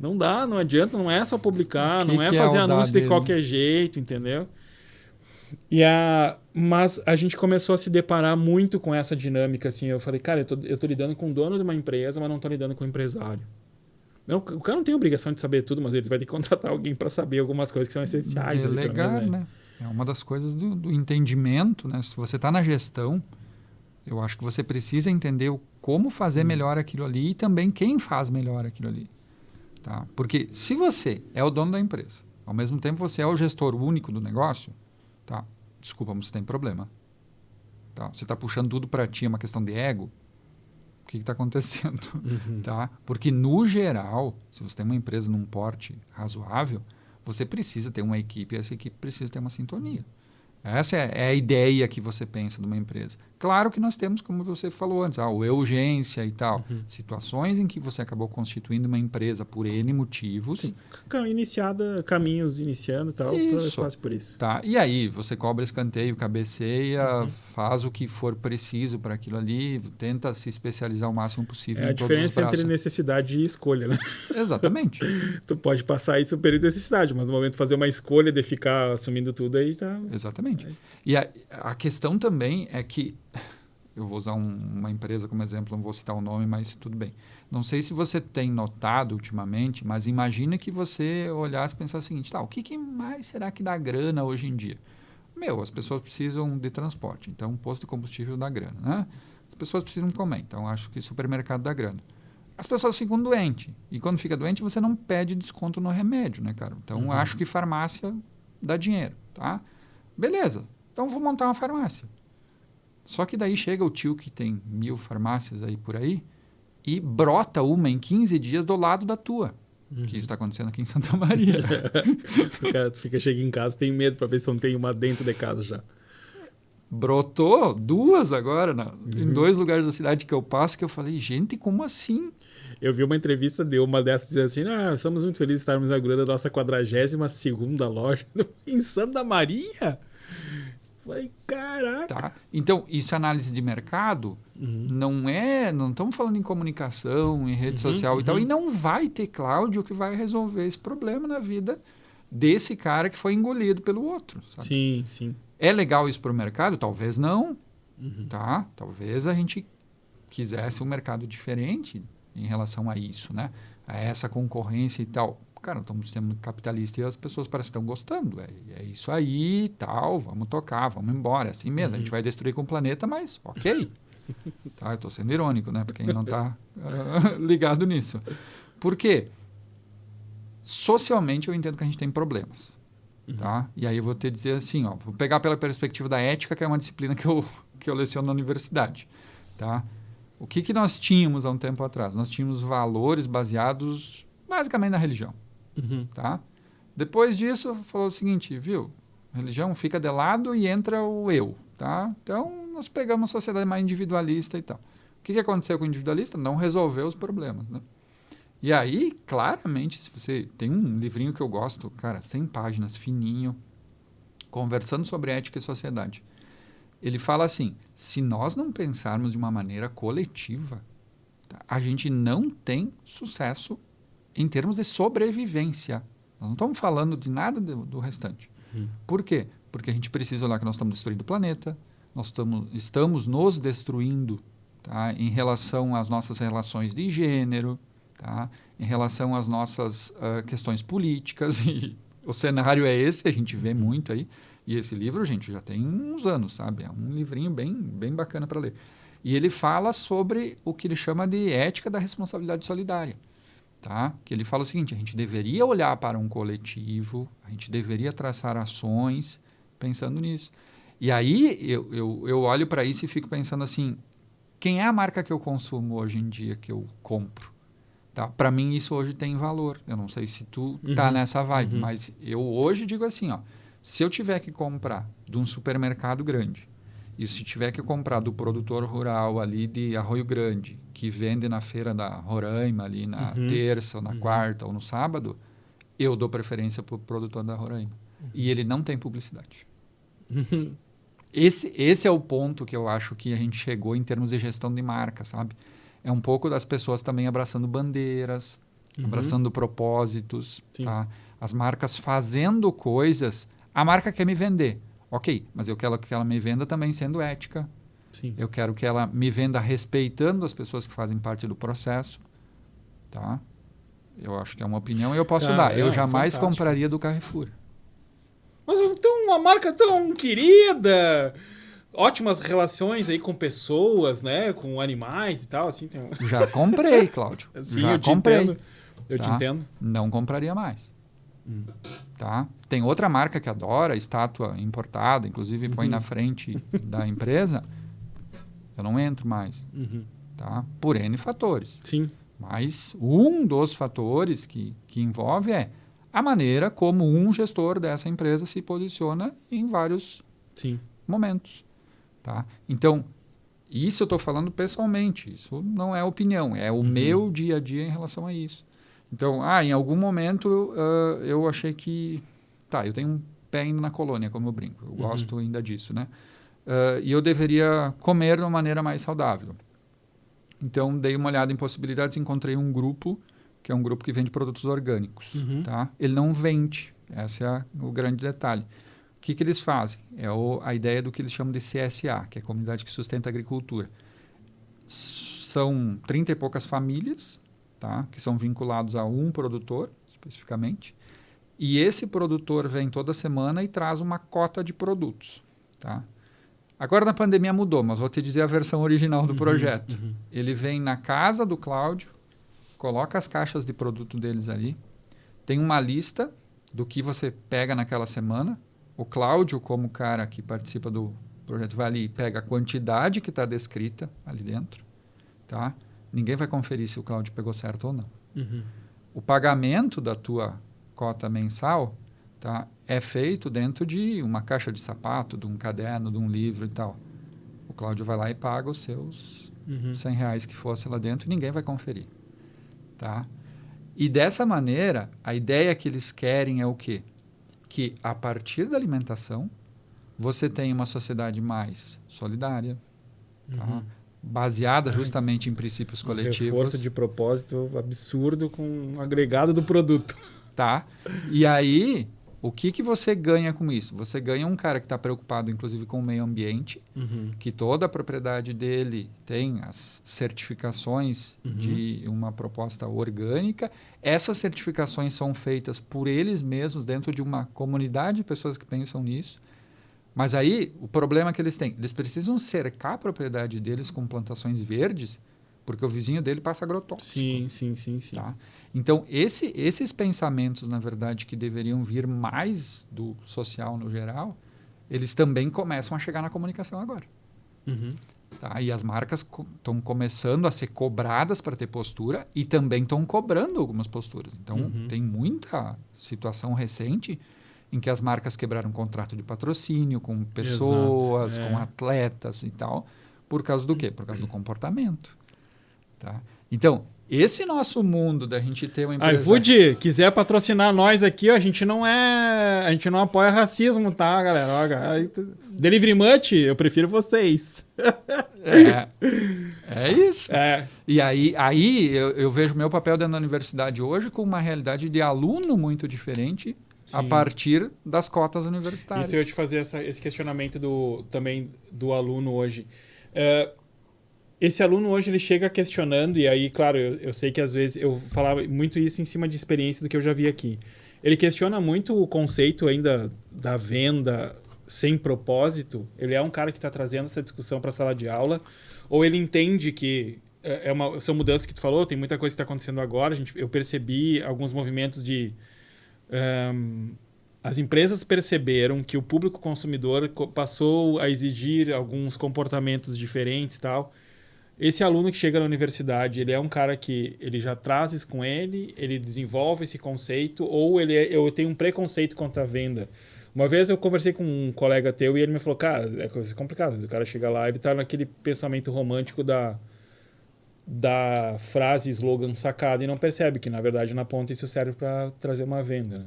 Não dá, não adianta, não é só publicar, não é fazer anúncio de qualquer jeito, entendeu? Mas a gente começou a se deparar muito com essa dinâmica, assim. Eu falei, cara, eu tô lidando com o dono de uma empresa, mas não tô lidando com o empresário. Não, o cara não tem obrigação de saber tudo, mas ele vai ter que contratar alguém para saber algumas coisas que são essenciais. Delegar, né? É uma das coisas do entendimento, né? Se você está na gestão, eu acho que você precisa entender como fazer melhor aquilo ali e também quem faz melhor aquilo ali. Tá? Porque se você é o dono da empresa, ao mesmo tempo você é o gestor único do negócio, tá? Desculpa, mas você tem problema. Tá? Você está puxando tudo para ti, é uma questão de ego. O que está acontecendo? Tá? Porque, no geral, se você tem uma empresa num porte razoável, você precisa ter uma equipe e essa equipe precisa ter uma sintonia. Essa é a ideia que você pensa de uma empresa. Claro que nós temos, como você falou antes, o urgência e tal. Situações em que você acabou constituindo uma empresa por N motivos. Sim. Caminhos iniciando e tal, quase por isso. Tá. E aí, você cobra escanteio, cabeceia, faz o que for preciso para aquilo ali, tenta se especializar o máximo possível em todos os braços. É a diferença entre necessidade e escolha, né? Exatamente. Tu pode passar isso no período de necessidade, mas no momento de fazer uma escolha de ficar assumindo tudo aí tá... Exatamente. E a questão também é que, eu vou usar uma empresa como exemplo, não vou citar o nome, mas tudo bem. Não sei se você tem notado ultimamente, mas imagina que você olhasse e pensasse o seguinte, o que mais será que dá grana hoje em dia? As pessoas precisam de transporte, então posto de combustível dá grana, né? As pessoas precisam comer, então acho que supermercado dá grana. As pessoas ficam doentes, e quando fica doente você não pede desconto no remédio, né, cara? Então acho que farmácia dá dinheiro, tá? Beleza, então vou montar uma farmácia. Só que daí chega o tio que tem 1000 farmácias aí por aí e brota uma em 15 dias do lado da tua. Que isso está acontecendo aqui em Santa Maria. O cara chega em casa, tem medo para ver se não tem uma dentro de casa já. Brotou 2 agora, em 2 lugares da cidade que eu passo, que eu falei, gente, como assim? Eu vi uma entrevista de uma dessas dizendo assim, estamos muito felizes de estarmos inaugurando a nossa 42ª loja em Santa Maria. Falei, caraca. Tá. Então, isso é análise de mercado, não estamos falando em comunicação, em rede social e tal, e não vai ter Cláudio que vai resolver esse problema na vida desse cara que foi engolido pelo outro. Sabe? Sim, sim. É legal isso para o mercado? Talvez não. Tá? Talvez a gente quisesse um mercado diferente em relação a isso, né? A essa concorrência e tal. Cara, estamos no sistema capitalista e as pessoas parecem que estão gostando. É isso aí e tal, vamos tocar, vamos embora. É assim mesmo, a gente vai destruir com o planeta, mas ok. Tá, eu estou sendo irônico, né? Para quem não está ligado nisso. Por quê? Socialmente eu entendo que a gente tem problemas. Tá? E aí eu vou te dizer assim, vou pegar pela perspectiva da ética, que é uma disciplina que eu leciono na universidade. Tá? O que nós tínhamos há um tempo atrás? Nós tínhamos valores baseados basicamente na religião. Tá? Depois disso, falou o seguinte, viu? A religião fica de lado e entra o eu. Tá? Então, nós pegamos uma sociedade mais individualista e tal. O que aconteceu com o individualista? Não resolveu os problemas. Né? E aí, claramente, se você tem um livrinho que eu gosto, cara, 100 páginas, fininho, conversando sobre ética e sociedade. Ele fala assim, se nós não pensarmos de uma maneira coletiva, tá, a gente não tem sucesso em termos de sobrevivência. Nós não estamos falando de nada do restante. Por quê? Porque a gente precisa olhar que nós estamos destruindo o planeta, nós estamos nos destruindo, tá, em relação às nossas relações de gênero, tá, em relação às nossas questões políticas. E o cenário é esse, a gente vê muito aí. E esse livro, gente, já tem uns anos, sabe? É um livrinho bem, bem bacana para ler. E ele fala sobre o que ele chama de ética da responsabilidade solidária. Tá? Que ele fala o seguinte, a gente deveria olhar para um coletivo, a gente deveria traçar ações pensando nisso. E aí eu olho para isso e fico pensando assim, quem é a marca que eu consumo hoje em dia, que eu compro? Tá? Para mim isso hoje tem valor. Eu não sei se tu tá nessa vibe, mas eu hoje digo assim, se eu tiver que comprar de um supermercado grande, e se tiver que comprar do produtor rural ali de Arroio Grande, que vende na feira da Roraima, ali na terça, ou na quarta, ou no sábado, eu dou preferência para o produtor da Roraima. E ele não tem publicidade. Esse é o ponto que eu acho que a gente chegou em termos de gestão de marca, sabe? É um pouco das pessoas também abraçando bandeiras, abraçando propósitos, tá? As marcas fazendo coisas. A marca quer me vender. Ok, mas eu quero que ela me venda também sendo ética. Sim. Eu quero que ela me venda respeitando as pessoas que fazem parte do processo. Tá? Eu acho que é uma opinião e eu posso dar. Eu jamais compraria do Carrefour. Mas então, uma marca tão querida, ótimas relações aí com pessoas, né? Com animais e tal. Assim, Já comprei, Cláudio. Sim, já eu te comprei. entendo. Eu te entendo. Não compraria mais. Tá? Tem outra marca que adora, estátua importada, inclusive põe na frente da empresa. Eu não entro mais. Tá? Por N fatores. Sim. Mas um dos fatores que envolve é a maneira como um gestor dessa empresa se posiciona em vários Sim. Momentos. Tá? Então, isso eu estou falando pessoalmente. Isso não é opinião. É o meu dia a dia em relação a isso. Então, em algum momento eu achei que... Tá, eu tenho um pé indo na colônia, como eu brinco. Eu gosto ainda disso, né? E eu deveria comer de uma maneira mais saudável. Então, dei uma olhada em possibilidades e encontrei um grupo, que é um grupo que vende produtos orgânicos. Tá? Ele não vende. Esse é o grande detalhe. O que eles fazem? É a ideia do que eles chamam de CSA, que é a Comunidade que Sustenta a Agricultura. São 30 e poucas famílias, tá? Que são vinculados a um produtor, especificamente. E esse produtor vem toda semana e traz uma cota de produtos. Tá? Agora na pandemia mudou, mas vou te dizer a versão original do projeto. Ele vem na casa do Cláudio, coloca as caixas de produto deles ali, tem uma lista do que você pega naquela semana. O Cláudio, como cara que participa do projeto, vai ali e pega a quantidade que está descrita ali dentro. Tá? Ninguém vai conferir se o Cláudio pegou certo ou não. O pagamento da tua cota mensal, tá, é feito dentro de uma caixa de sapato, de um caderno, de um livro e tal. O Cláudio vai lá e paga os seus R$100 que fosse lá dentro e ninguém vai conferir. Tá? E dessa maneira, a ideia que eles querem é o quê? Que a partir da alimentação, você tenha uma sociedade mais solidária, tá? Baseada justamente em princípios coletivos. Reforço de propósito absurdo com um agregado do produto. Tá? E aí, o que você ganha com isso? Você ganha um cara que está preocupado, inclusive, com o meio ambiente, que toda a propriedade dele tem as certificações de uma proposta orgânica. Essas certificações são feitas por eles mesmos, dentro de uma comunidade de pessoas que pensam nisso. Mas aí, o problema que eles têm, eles precisam cercar a propriedade deles com plantações verdes, porque o vizinho dele passa agrotóxico. Sim. Tá? Então, esses pensamentos, na verdade, que deveriam vir mais do social no geral, eles também começam a chegar na comunicação agora. Tá? E as marcas estão começando a ser cobradas para ter postura e também estão cobrando algumas posturas. Então, tem muita situação recente em que as marcas quebraram contrato de patrocínio com pessoas, com atletas e tal, por causa do quê? Por causa do comportamento. Tá? Então, esse nosso mundo da gente ter uma empresa... iFood, quiser patrocinar nós aqui, ó, a gente não apoia racismo, tá, galera? Ó, Delivery Much, eu prefiro vocês. É isso. E aí eu vejo meu papel dentro da universidade hoje com uma realidade de aluno muito diferente a partir das cotas universitárias. Isso eu ia te fazer esse questionamento também do aluno hoje. Esse aluno hoje ele chega questionando, e aí, claro, eu sei que às vezes eu falava muito isso em cima de experiência do que eu já vi aqui. Ele questiona muito o conceito ainda da venda sem propósito. Ele é um cara que está trazendo essa discussão para a sala de aula, ou ele entende que são mudanças que tu falou, tem muita coisa que está acontecendo agora. Eu percebi alguns movimentos de... as empresas perceberam que o público consumidor passou a exigir alguns comportamentos diferentes e tal. Esse aluno que chega na universidade, ele é um cara que ele já traz isso com ele desenvolve esse conceito, ou eu tenho um preconceito contra a venda. Uma vez eu conversei com um colega teu e ele me falou, cara, é coisa complicada. O cara chega lá, ele tá naquele pensamento romântico da frase, slogan sacada e não percebe que, na verdade, na ponta isso serve para trazer uma venda,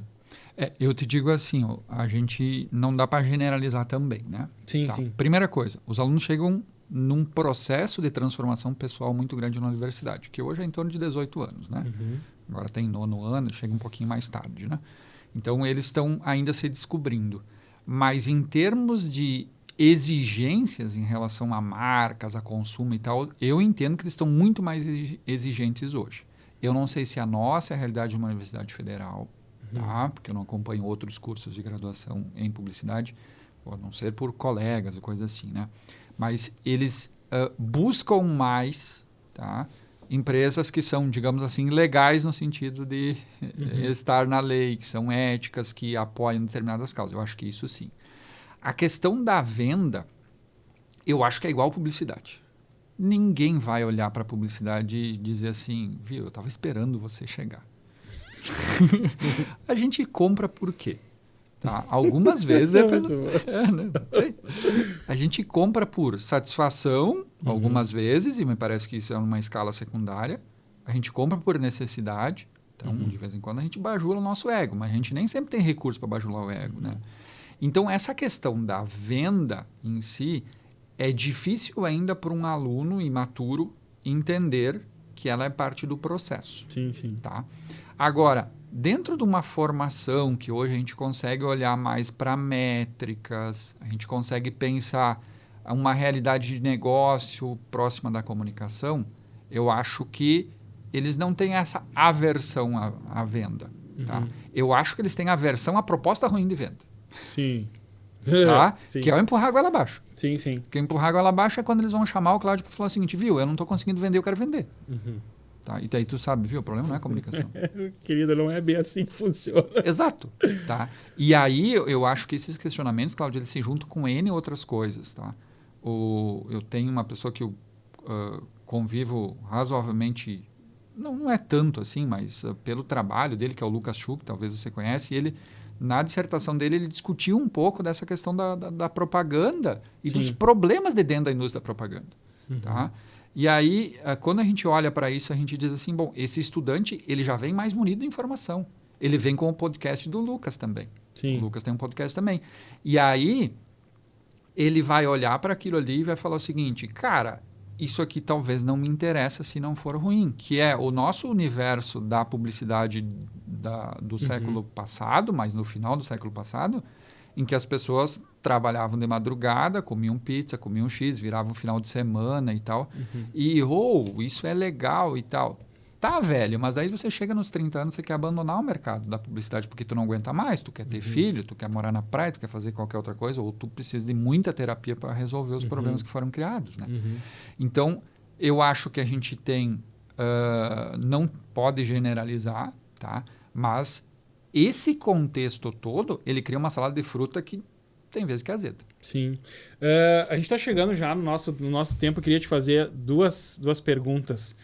né? Eu te digo assim, a gente não dá para generalizar também, né? Sim. Primeira coisa, os alunos chegam num processo de transformação pessoal muito grande na universidade, que hoje é em torno de 18 anos, né? Agora tem 9º ano, chega um pouquinho mais tarde, né? Então, eles estão ainda se descobrindo. Mas em termos de exigências em relação a marcas, a consumo e tal, eu entendo que eles estão muito mais exigentes hoje. Eu não sei se a nossa é a realidade de uma universidade federal, tá? Porque eu não acompanho outros cursos de graduação em publicidade, a não ser por colegas ou coisa assim, né? Mas eles buscam mais, tá? Empresas que são, digamos assim, legais no sentido de estar na lei, que são éticas, que apoiam determinadas causas. Eu acho que isso sim. A questão da venda, eu acho que é igual publicidade. Ninguém vai olhar para a publicidade e dizer assim, viu, eu estava esperando você chegar. A gente compra por quê? Tá? Algumas vezes Muito bom. né? A gente compra por satisfação, algumas vezes, e me parece que isso é uma escala secundária. A gente compra por necessidade. Então, de vez em quando, a gente bajula o nosso ego, mas a gente nem sempre tem recurso para bajular o ego. Né? Então, essa questão da venda em si é difícil ainda para um aluno imaturo entender que ela é parte do processo. Sim, sim. Tá? Agora, dentro de uma formação que hoje a gente consegue olhar mais para métricas, a gente consegue pensar uma realidade de negócio próxima da comunicação, eu acho que eles não têm essa aversão à venda. Tá? Eu acho que eles têm aversão à proposta ruim de venda. Sim. Tá? Sim. Que é o empurrar a goela abaixo. Sim, sim. Porque empurrar a goela abaixo é quando eles vão chamar o Cláudio para falar o seguinte, viu, eu não estou conseguindo vender, eu quero vender. Tá? E daí tu sabe, viu, o problema não é a comunicação. Querida, não é bem assim que funciona. Exato. Tá? E aí eu acho que esses questionamentos, Cláudio, eles se juntam com N outras coisas. Tá? Eu tenho uma pessoa que eu convivo razoavelmente, não é tanto assim, mas pelo trabalho dele, que é o Lucas Schuch, talvez você conhece, e ele, na dissertação dele, ele discutiu um pouco dessa questão da propaganda e dos problemas de dentro da indústria da propaganda. Tá? E aí, quando a gente olha para isso, a gente diz assim, bom, esse estudante, ele já vem mais munido de informação. Ele vem com o podcast do Lucas também. Sim. O Lucas tem um podcast também. E aí, ele vai olhar para aquilo ali e vai falar o seguinte, cara, isso aqui talvez não me interessa se não for ruim, que é o nosso universo da publicidade do século passado, mas no final do século passado, em que as pessoas trabalhavam de madrugada, comiam pizza, comiam X, viravam final de semana e tal. E, isso é legal e tal. Tá, velho, mas daí você chega nos 30 anos, você quer abandonar o mercado da publicidade porque tu não aguenta mais, tu quer ter filho, tu quer morar na praia, tu quer fazer qualquer outra coisa, ou tu precisa de muita terapia para resolver os problemas que foram criados, né? Então, eu acho que a gente tem... não pode generalizar, tá? Mas esse contexto todo, ele cria uma salada de fruta que tem vezes que é azeda. Sim. A gente está chegando já no nosso tempo. Eu queria te fazer duas perguntas.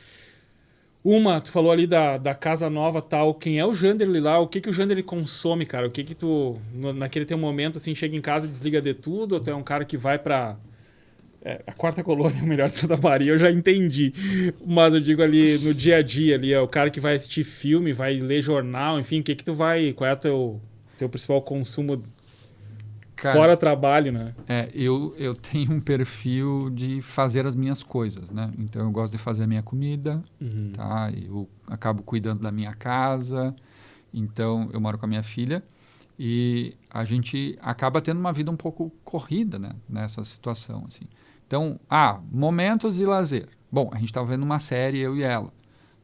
Uma, tu falou ali da casa nova tal. Quem é o Janderley lá? O que o Janderley consome, cara? O que tu, naquele teu momento, assim, chega em casa e desliga de tudo? Ou tu é um cara que vai pra... a quarta colônia é o melhor de Santa Maria, eu já entendi. Mas eu digo ali, no dia a dia, ali, é o cara que vai assistir filme, vai ler jornal, enfim, o que tu vai... Qual é o teu principal consumo... Cara, fora trabalho, né? Eu tenho um perfil de fazer as minhas coisas, né? Então, eu gosto de fazer a minha comida, tá? Eu acabo cuidando da minha casa. Então, eu moro com a minha filha e a gente acaba tendo uma vida um pouco corrida, né? Nessa situação, assim. Então, momentos de lazer. Bom, a gente estava vendo uma série, eu e ela.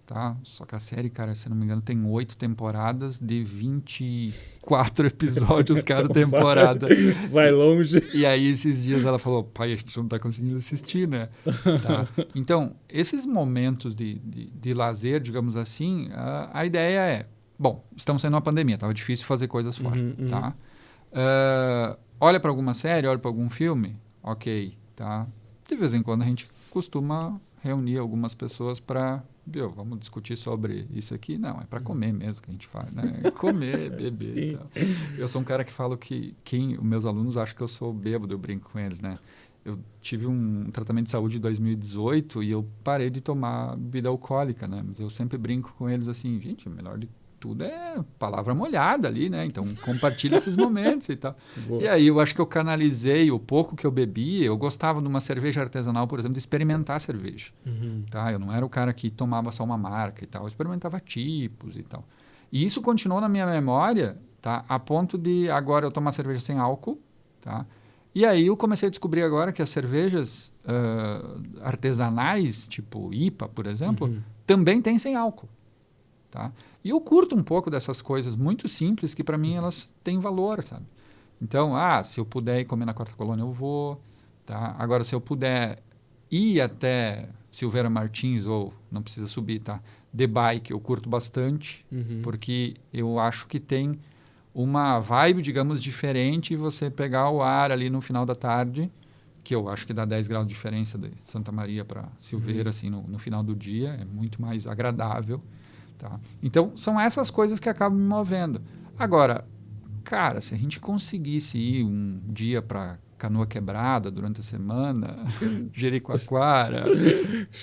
Tá? Só que a série, cara, se não me engano, tem 8 temporadas de 24 episódios cada temporada. Vai longe. E aí, esses dias, ela falou, pai, a gente não está conseguindo assistir, né? Tá? Então, esses momentos de lazer, digamos assim, a ideia é, bom, estamos saindo uma pandemia, estava difícil fazer coisas fora, tá? Olha para alguma série, olha para algum filme, ok, tá? De vez em quando a gente costuma reunir algumas pessoas para... vamos discutir sobre isso aqui? Não, é para comer mesmo que a gente faz, né? Comer, beber e tal. Eu sou um cara que falo que os meus alunos acham que eu sou bêbado, eu brinco com eles, né? Eu tive um tratamento de saúde em 2018 e eu parei de tomar bebida alcoólica, né? Mas eu sempre brinco com eles assim, gente, o melhor de tudo é palavra molhada ali, né? Então, compartilha esses momentos e tal. Boa. E aí, eu acho que eu canalizei o pouco que eu bebia. Eu gostava de uma cerveja artesanal, por exemplo, de experimentar cerveja. Tá? Eu não era o cara que tomava só uma marca e tal. Eu experimentava tipos e tal. E isso continuou na minha memória, tá? A ponto de agora eu tomar cerveja sem álcool, tá? E aí, eu comecei a descobrir agora que as cervejas artesanais, tipo IPA, por exemplo, também tem sem álcool. Tá? E eu curto um pouco dessas coisas muito simples que, para mim, elas têm valor, sabe? Então, se eu puder ir comer na Quarta Colônia, eu vou. Tá? Agora, se eu puder ir até Silveira Martins, ou não precisa subir, tá? De bike, eu curto bastante, porque eu acho que tem uma vibe, digamos, diferente, e você pegar o ar ali no final da tarde, que eu acho que dá 10 graus de diferença de Santa Maria para Silveira, assim, no final do dia, é muito mais agradável. Tá? Então, são essas coisas que acabam me movendo. Agora, cara, se a gente conseguisse ir um dia para Canoa Quebrada durante a semana, Jericoacoara,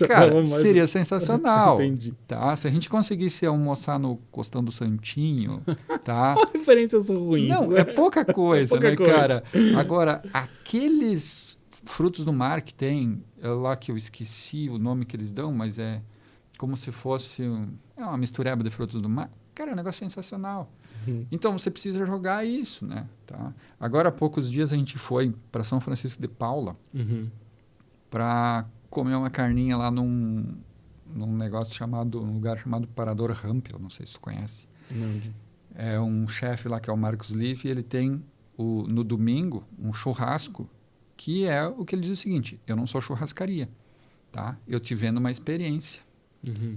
cara, seria sensacional. Entendi. Tá? Se a gente conseguisse almoçar no Costão do Santinho, tá? Só referências ruins. Não, é pouca coisa, pouca né, coisa. cara? Agora, aqueles frutos do mar que tem, lá que eu esqueci o nome que eles dão, mas é como se fosse uma mistureba de frutos do mar. Cara, é um negócio sensacional. Então, você precisa jogar isso, né? Tá? Agora, há poucos dias, a gente foi para São Francisco de Paula para comer uma carninha lá num lugar chamado Parador Rampel, não sei se tu conhece. Não. É um chefe lá que é o Marcos Liff, e ele tem, no domingo, um churrasco, que é o que ele diz o seguinte: eu não sou churrascaria, tá? Eu te vendo uma experiência.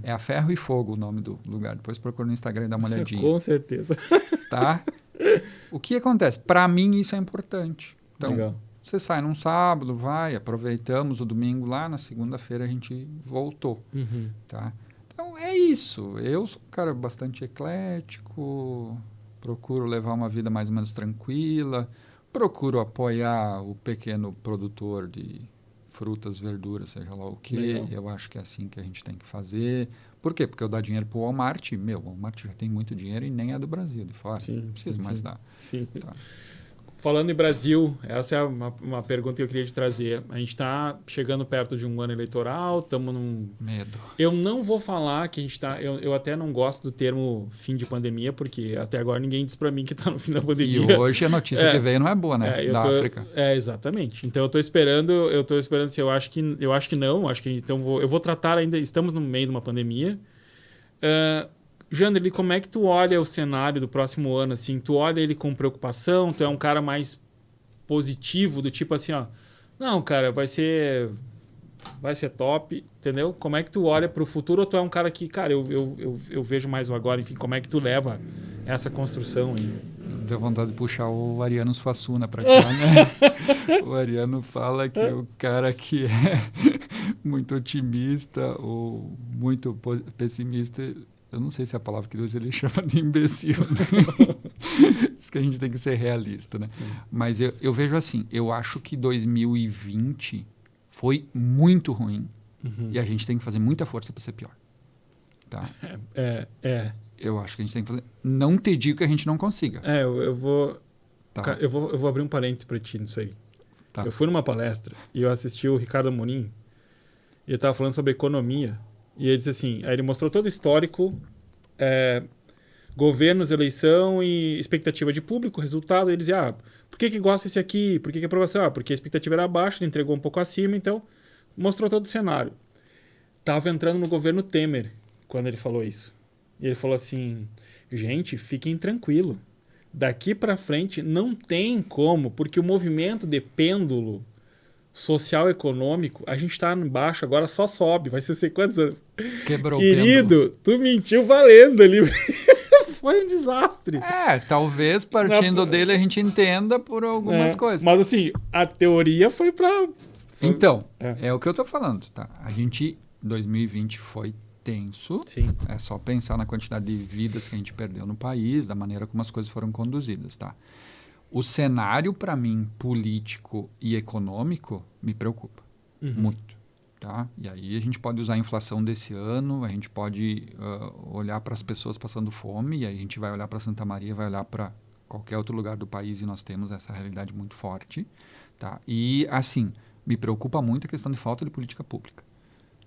É a Ferro e Fogo o nome do lugar. Depois procura no Instagram e dá uma olhadinha. Com certeza. Tá? O que acontece? Para mim, isso é importante. Então, Legal. você sai num sábado, vai, aproveitamos o domingo lá, na segunda-feira a gente voltou. Tá? Então, é isso. Eu sou um cara bastante eclético, procuro levar uma vida mais ou menos tranquila, procuro apoiar o pequeno produtor de frutas, verduras, seja lá o que. Legal. Eu acho que é assim que a gente tem que fazer. Por quê? Porque eu dou dinheiro para o Walmart, o Walmart já tem muito dinheiro e nem é do Brasil, de fora. Sim, Não preciso mais dar. Sim. Tá. Falando em Brasil, essa é uma pergunta que eu queria te trazer. A gente está chegando perto de um ano eleitoral, estamos num... Medo. Eu não vou falar que a gente está... Eu até não gosto do termo fim de pandemia, porque até agora ninguém diz para mim que está no fim da pandemia. E hoje a notícia que veio não é boa, né? Da África. Exatamente. Então eu estou esperando se eu acho que não, então eu vou tratar ainda, estamos no meio de uma pandemia. Janderley, como é que tu olha o cenário do próximo ano, assim? Tu olha ele com preocupação? Tu é um cara mais positivo, do tipo assim, ó... Não, cara, vai ser top, entendeu? Como é que tu olha para o futuro? Ou tu é um cara que, cara, eu vejo mais o agora, enfim, como é que tu leva essa construção aí? Deu vontade de puxar o Ariano Suassuna para cá, né? O Ariano fala que o cara que é muito otimista ou muito pessimista... Eu não sei se é a palavra que Deus ele chama de imbecil. Né? Isso que a gente tem que ser realista, né? Sim. Mas eu vejo assim, eu acho que 2020 foi muito ruim e a gente tem que fazer muita força para ser pior. Tá? Eu acho que a gente tem que fazer... Não te digo que a gente não consiga. Eu vou... Tá. Eu vou abrir um parênteses para ti nisso aí. Tá. Eu fui numa palestra e eu assisti o Ricardo Amorim e ele estava falando sobre economia. E ele disse assim, aí ele mostrou todo o histórico, governos, eleição e expectativa de público, resultado. Ele dizia, por que gosta esse aqui? Por que aprovação? Porque a expectativa era baixa, ele entregou um pouco acima, então mostrou todo o cenário. Estava entrando no governo Temer quando ele falou isso. E ele falou assim, gente, fiquem tranquilo. Daqui para frente não tem como, porque o movimento de pêndulo social-econômico, a gente está embaixo, agora só sobe, vai ser sei quantos anos. Quebrou Querido, o pêndulo. Tu mentiu valendo ali. Foi um desastre. Talvez partindo dele a gente entenda por algumas coisas. Mas assim, a teoria foi para... Então, é o que eu tô falando, tá? 2020 foi tenso. Sim. É só pensar na quantidade de vidas que a gente perdeu no país, da maneira como as coisas foram conduzidas, tá? O cenário, para mim, político e econômico, me preocupa muito. Tá? E aí a gente pode usar a inflação desse ano, a gente pode olhar para as pessoas passando fome, e aí a gente vai olhar para Santa Maria, vai olhar para qualquer outro lugar do país e nós temos essa realidade muito forte. Tá? E, assim, me preocupa muito a questão de falta de política pública.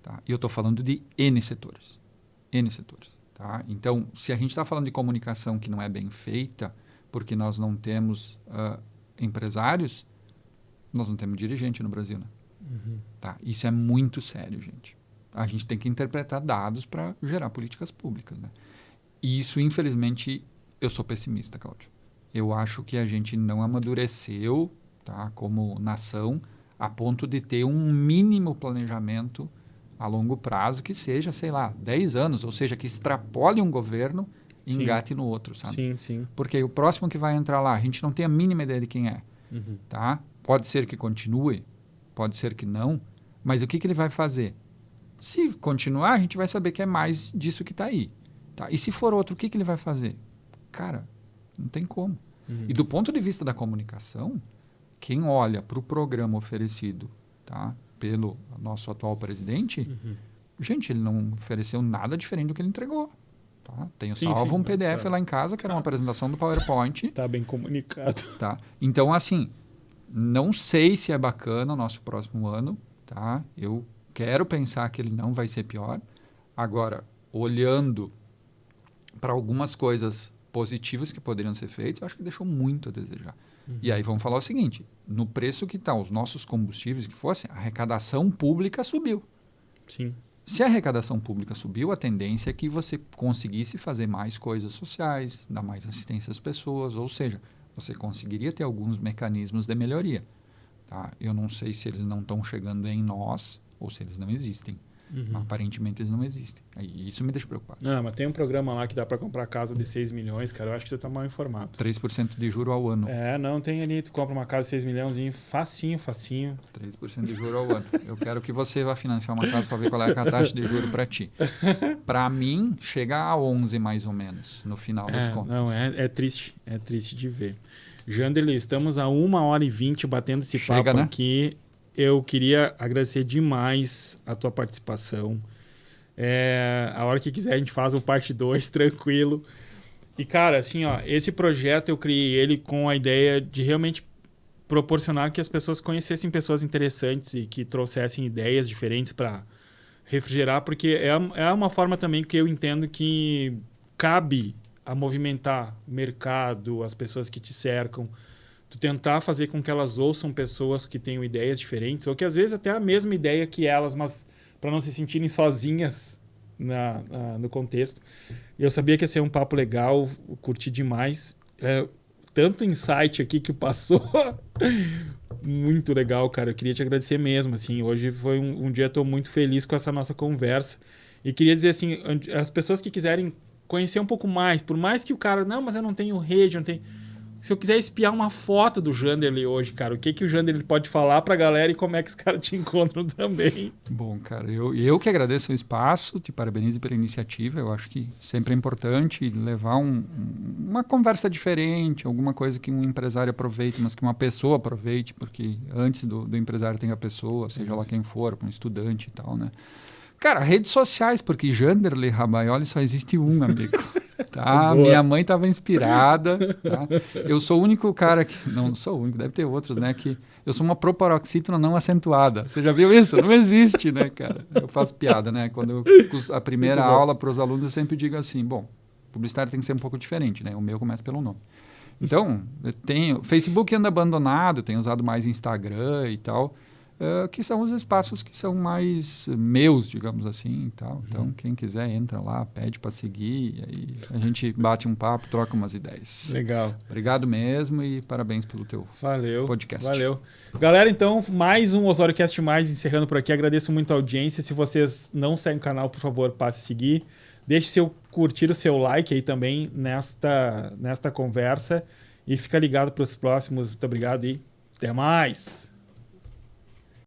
Tá? E eu estou falando de N setores. N setores. Tá? Então, se a gente está falando de comunicação que não é bem feita, porque nós não temos empresários, nós não temos dirigente no Brasil, né? Tá? Isso é muito sério, gente. A gente tem que interpretar dados para gerar políticas públicas, né? E isso, infelizmente, eu sou pessimista, Cláudio. Eu acho que a gente não amadureceu, tá, como nação, a ponto de ter um mínimo planejamento a longo prazo que seja, sei lá, 10 anos, ou seja, que extrapole um governo e engate no outro, sabe? Sim, sim. Porque o próximo que vai entrar lá, a gente não tem a mínima ideia de quem é, tá? Pode ser que continue, pode ser que não, mas o que ele vai fazer? Se continuar, a gente vai saber que é mais disso que está aí, tá? E se for outro, o que ele vai fazer? Cara, não tem como. E do ponto de vista da comunicação, quem olha para o programa oferecido, tá, pelo nosso atual presidente, gente, ele não ofereceu nada diferente do que ele entregou. Tá? Tenho salvo um PDF lá em casa, que era uma apresentação do PowerPoint. Tá bem comunicado. Tá? Então, assim, não sei se é bacana o nosso próximo ano. Tá? Eu quero pensar que ele não vai ser pior. Agora, olhando para algumas coisas positivas que poderiam ser feitas, eu acho que deixou muito a desejar. E aí vamos falar o seguinte, no preço que estão os nossos combustíveis, que fosse, a arrecadação pública subiu. Sim. Se a arrecadação pública subiu, a tendência é que você conseguisse fazer mais coisas sociais, dar mais assistência às pessoas, ou seja, você conseguiria ter alguns mecanismos de melhoria. Tá? Eu não sei se eles não estão chegando em nós ou se eles não existem. Aparentemente eles não existem. Aí, isso me deixa preocupado. Não, mas tem um programa lá que dá para comprar casa de 6 milhões, cara. Eu acho que você tá mal informado. 3% de juro ao ano. Não, tem ali, tu compra uma casa de 6 milhões, facinho. 3% de juro ao ano. Eu quero que você vá financiar uma casa para ver qual é a taxa de juro para ti. Para mim, chega a 11 mais ou menos, no final das contas. Não, é triste. É triste de ver. Janderley, estamos a 1h20 batendo esse papo aqui. Eu queria agradecer demais a tua participação. A hora que quiser a gente faz o parte 2, tranquilo. E, cara, assim, ó, esse projeto eu criei ele com a ideia de realmente proporcionar que as pessoas conhecessem pessoas interessantes e que trouxessem ideias diferentes para refrigerar, porque é uma forma também que eu entendo que cabe a movimentar o mercado, as pessoas que te cercam, tu tentar fazer com que elas ouçam pessoas que tenham ideias diferentes, ou que às vezes até a mesma ideia que elas, mas para não se sentirem sozinhas no contexto. Eu sabia que ia ser um papo legal, curti demais. Tanto insight aqui que passou. Muito legal, cara. Eu queria te agradecer mesmo. Assim, hoje foi um dia, estou muito feliz com essa nossa conversa. E queria dizer assim, as pessoas que quiserem conhecer um pouco mais, por mais que o cara, não, mas eu não tenho rede, não tenho... Se eu quiser espiar uma foto do Janderley hoje, cara, o que o Janderley pode falar pra galera e como é que os caras te encontram também? Bom, cara, eu que agradeço o espaço, te parabenizo pela iniciativa. Eu acho que sempre é importante levar uma conversa diferente, alguma coisa que um empresário aproveite, mas que uma pessoa aproveite, porque antes do empresário tem a pessoa, seja lá quem for, um estudante e tal, né? Cara, redes sociais, porque Janderley Rabaioli só existe um, amigo. Tá? Minha mãe estava inspirada. Tá? Eu sou o único cara que... Não sou o único, deve ter outros, né? Que eu sou uma proparoxítona não acentuada. Você já viu isso? Não existe, né, cara? Eu faço piada, né? Quando a primeira aula para os alunos eu sempre digo assim, bom, publicitário tem que ser um pouco diferente, né? O meu começa pelo nome. Então, eu tenho... Facebook anda abandonado, tenho usado mais Instagram e tal... que são os espaços que são mais meus, digamos assim. E tal. Então, quem quiser, entra lá, pede para seguir, e aí a gente bate um papo, troca umas ideias. Legal. Obrigado mesmo e parabéns pelo teu podcast. Valeu. Galera, então, mais um OsórioCast Mais, encerrando por aqui. Agradeço muito a audiência. Se vocês não seguem o canal, por favor, passe a seguir. Deixe curtir o seu like aí também nesta conversa. E fica ligado para os próximos. Muito obrigado e até mais!